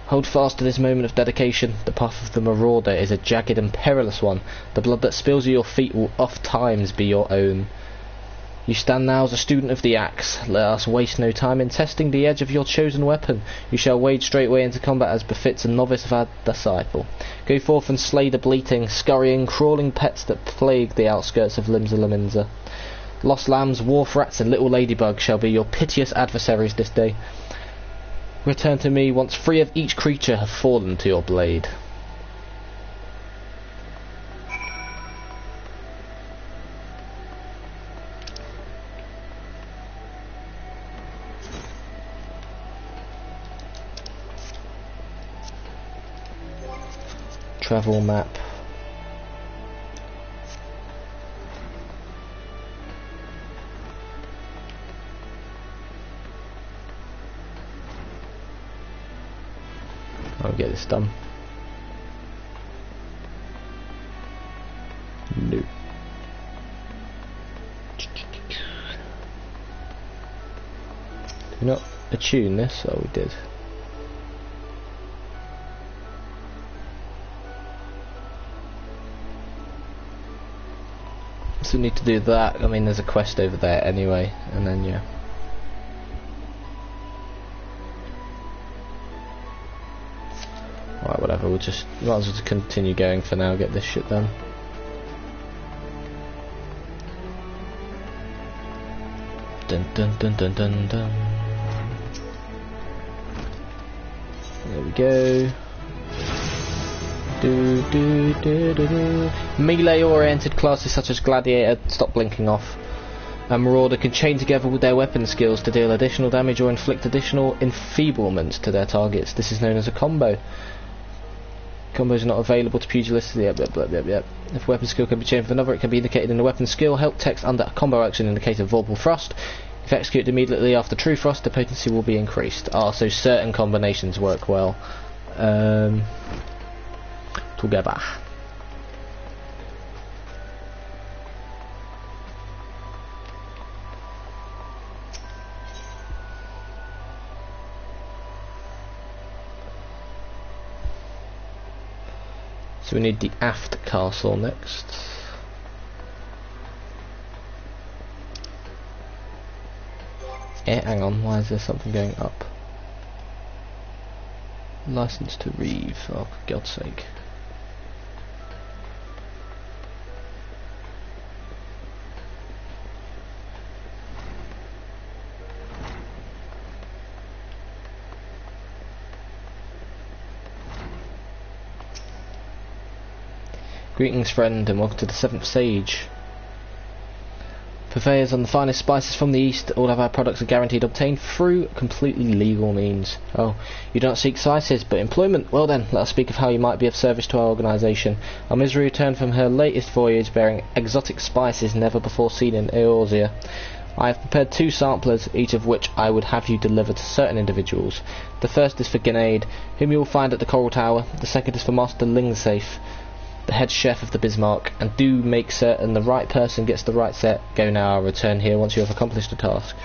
Hold fast to this moment of dedication. The path of the Marauder is a jagged and perilous one. The blood that spills at your feet will oft times be your own. You stand now as a student of the axe. Let us waste no time in testing the edge of your chosen weapon. You shall wade straightway into combat as befits a novice of our disciple. Go forth and slay the bleating, scurrying, crawling pets that plague the outskirts of Limsa. Lost lambs, wharf rats and little ladybugs shall be your piteous adversaries this day. Return to me once 3 of each creature have fallen to your blade. Travel map. I'll get this done. No. Do we not attune this? Oh, we did. So we need to do that. I mean, there's a quest over there anyway, and then yeah. Right, whatever, might as well just continue going for now, get this shit done. Dun dun dun dun dun dun. There we go. Melee-oriented classes such as Gladiator, stop blinking off, and Marauder can chain together with their weapon skills to deal additional damage or inflict additional enfeeblement to their targets. This is known as a combo. Combos are not available to pugilists. Yep. If weapon skill can be chained with another, it can be indicated in the weapon skill. Help text under combo action indicate a vulnerable thrust. If executed immediately after true thrust, the potency will be increased. So certain combinations work well together. So we need the aft castle next. Hang on, why is there something going up? License to reeve, oh for God's sake. Greetings friend and welcome to the 7th Sage. Purveyors on the finest spices from the east, all of our products are guaranteed obtained through completely legal means. Oh, you do not seek spices, but employment? Well then, let us speak of how you might be of service to our organisation. Our misery returned from her latest voyage bearing exotic spices never before seen in Eorzea. I have prepared 2 samplers, each of which I would have you deliver to certain individuals. The first is for Grenade, whom you will find at the Coral Tower. The second is for Master Lingsafe, the head chef of the Bismarck, and do make certain the right person gets the right set. Go now, I'll return here once you have accomplished the task.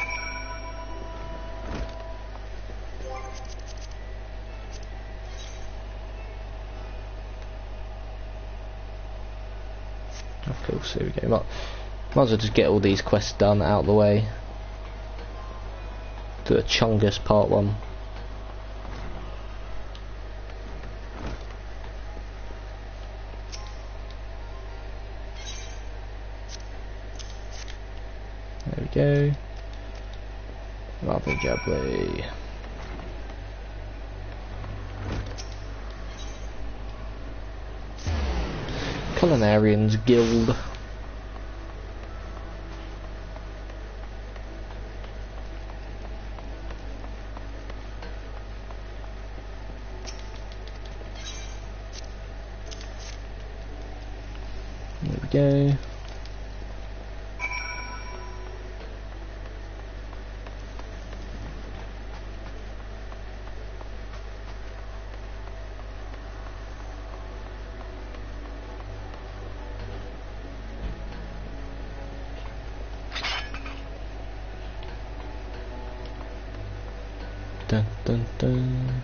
Of course, here we go. Might as well just get all these quests done out of the way. Do a Chungus part 1. There we go. Rather jubbly. Culinarians Guild. There we go. Dun dun dun.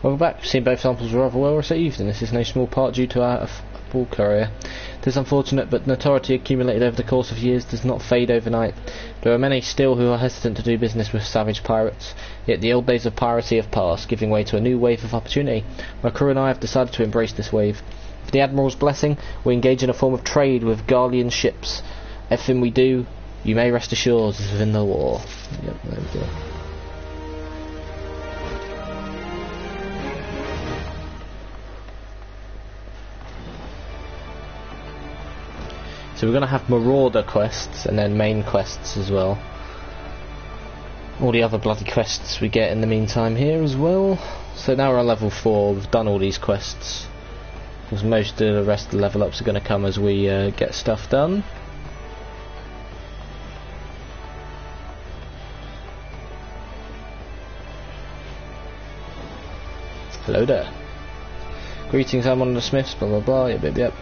Welcome back. Seen both samples were rather well received, and this is no small part due to our ball career. It is unfortunate, but notoriety accumulated over the course of years does not fade overnight. There are many still who are hesitant to do business with savage pirates, yet the old days of piracy have passed, giving way to a new wave of opportunity. My crew and I have decided to embrace this wave. With the Admiral's blessing, we engage in a form of trade with Garlean ships. Everything we do, you may rest assured, is within the law. Yep, there we go. So we're going to have Marauder quests and then main quests as well. All the other bloody quests we get in the meantime here as well. So now we're on level 4, we've done all these quests. Because most of the rest of the level ups are going to come as we get stuff done. Hello there. Greetings, I'm one of the Smiths, blah blah blah, yep. Yep.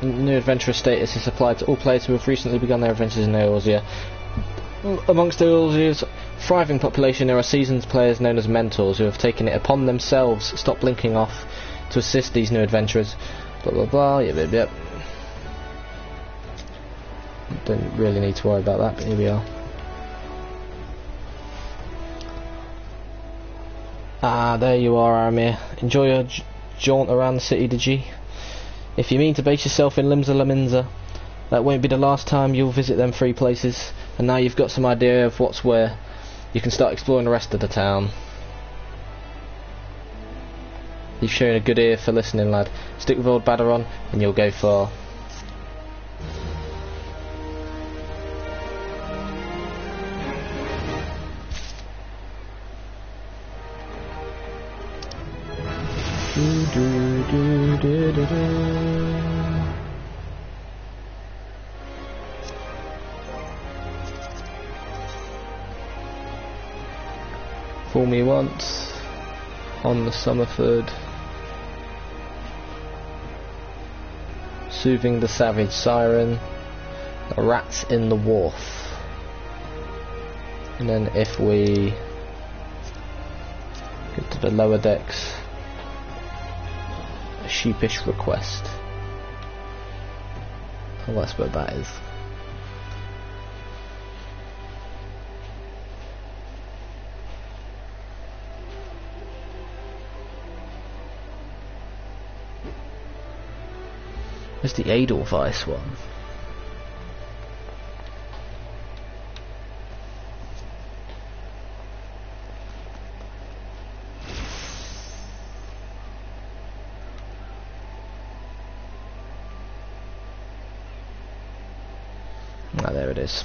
New adventurer status is applied to all players who have recently begun their adventures in Eorzea. Amongst Eorzea's thriving population, there are seasoned players known as mentors who have taken it upon themselves. Stop blinking off. to assist these new adventurers. Blah blah blah. Yep. Don't really need to worry about that, but here we are. Ah, there you are, Aramir. Enjoy your jaunt around the city, did you? If you mean to base yourself in Limsa Laminza, that won't be the last time you'll visit them three places, and now you've got some idea of what's where, you can start exploring the rest of the town. You've shown a good ear for listening, lad. Stick with old Badaron, and you'll go far. Fool me once on the Summerford, soothing the savage siren, the rats in the wharf, and then if we get to the lower decks, a sheepish request. Oh, that's what that is. Where's the Edelweiss one? Ah, there it is.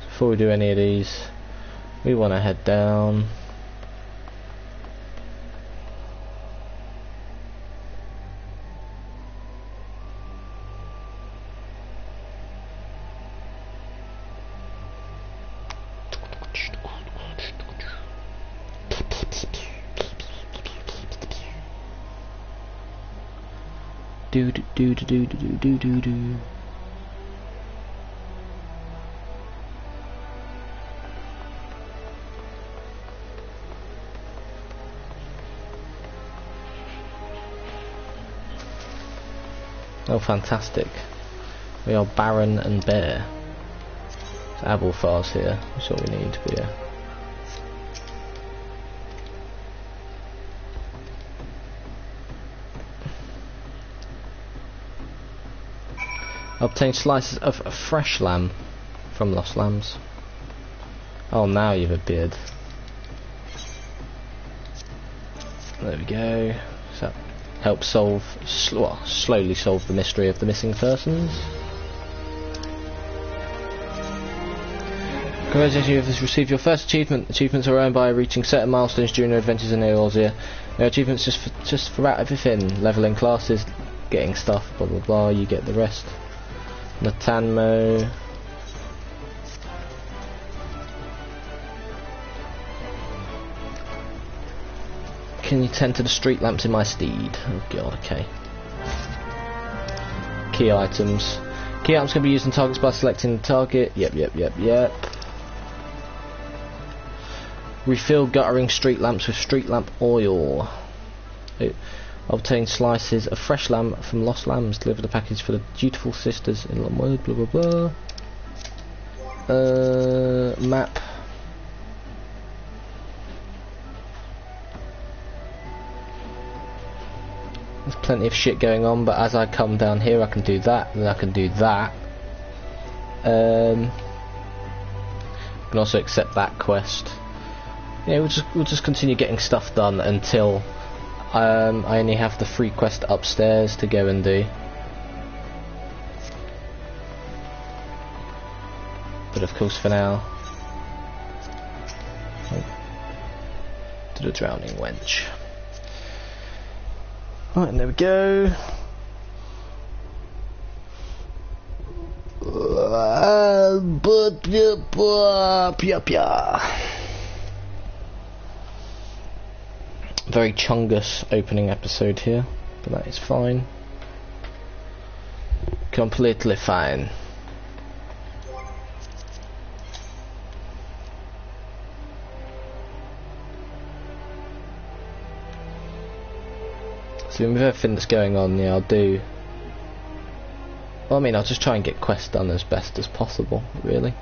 Before we do any of these, we want to head down. Do. Oh, fantastic. We are Baron and Bear. Abelfar's here. That's what we need, but yeah. Obtain slices of fresh lamb from Lost Lambs. Oh, now you've appeared. There we go. So that helps solve, slowly solve the mystery of the missing persons. Congratulations, you have received your first achievement. Achievements are earned by reaching certain milestones during your adventures in Eorzea. There are achievements just for about everything. Leveling classes, getting stuff, blah blah blah. You get the rest. Natanmo. Can you tend to the street lamps in my steed? Oh god, okay. Key items. Key items can be used on targets by selecting the target. Yep. Refill guttering street lamps with street lamp oil. Obtain slices of fresh lamb from Lost Lambs. Deliver the package for the dutiful sisters in Longwood. Blah blah blah. Map. There's plenty of shit going on, but as I come down here, I can do that, and I can do that. I can also accept that quest. Yeah, we'll just continue getting stuff done until I only have the free quest upstairs to go and do. But of course, for now, to the drowning wench. Right, and there we go. Very Chungus opening episode here, but that is fine. Completely fine. So with everything that's going on, yeah, I'll do... Well, I mean, I'll just try and get quests done as best as possible, really.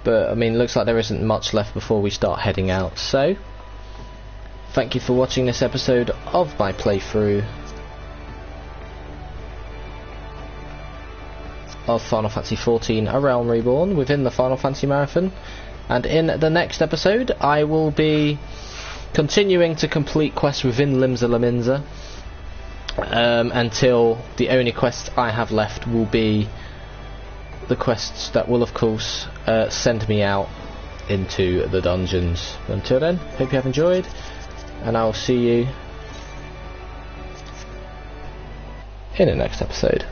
But, I mean, looks like there isn't much left before we start heading out, so... Thank you for watching this episode of my playthrough of Final Fantasy XIV A Realm Reborn within the Final Fantasy Marathon. And in the next episode, I will be continuing to complete quests within Limsa Lominsa. Until the only quests I have left will be the quests that will of course send me out into the dungeons. Until then, hope you have enjoyed, and I'll see you in the next episode.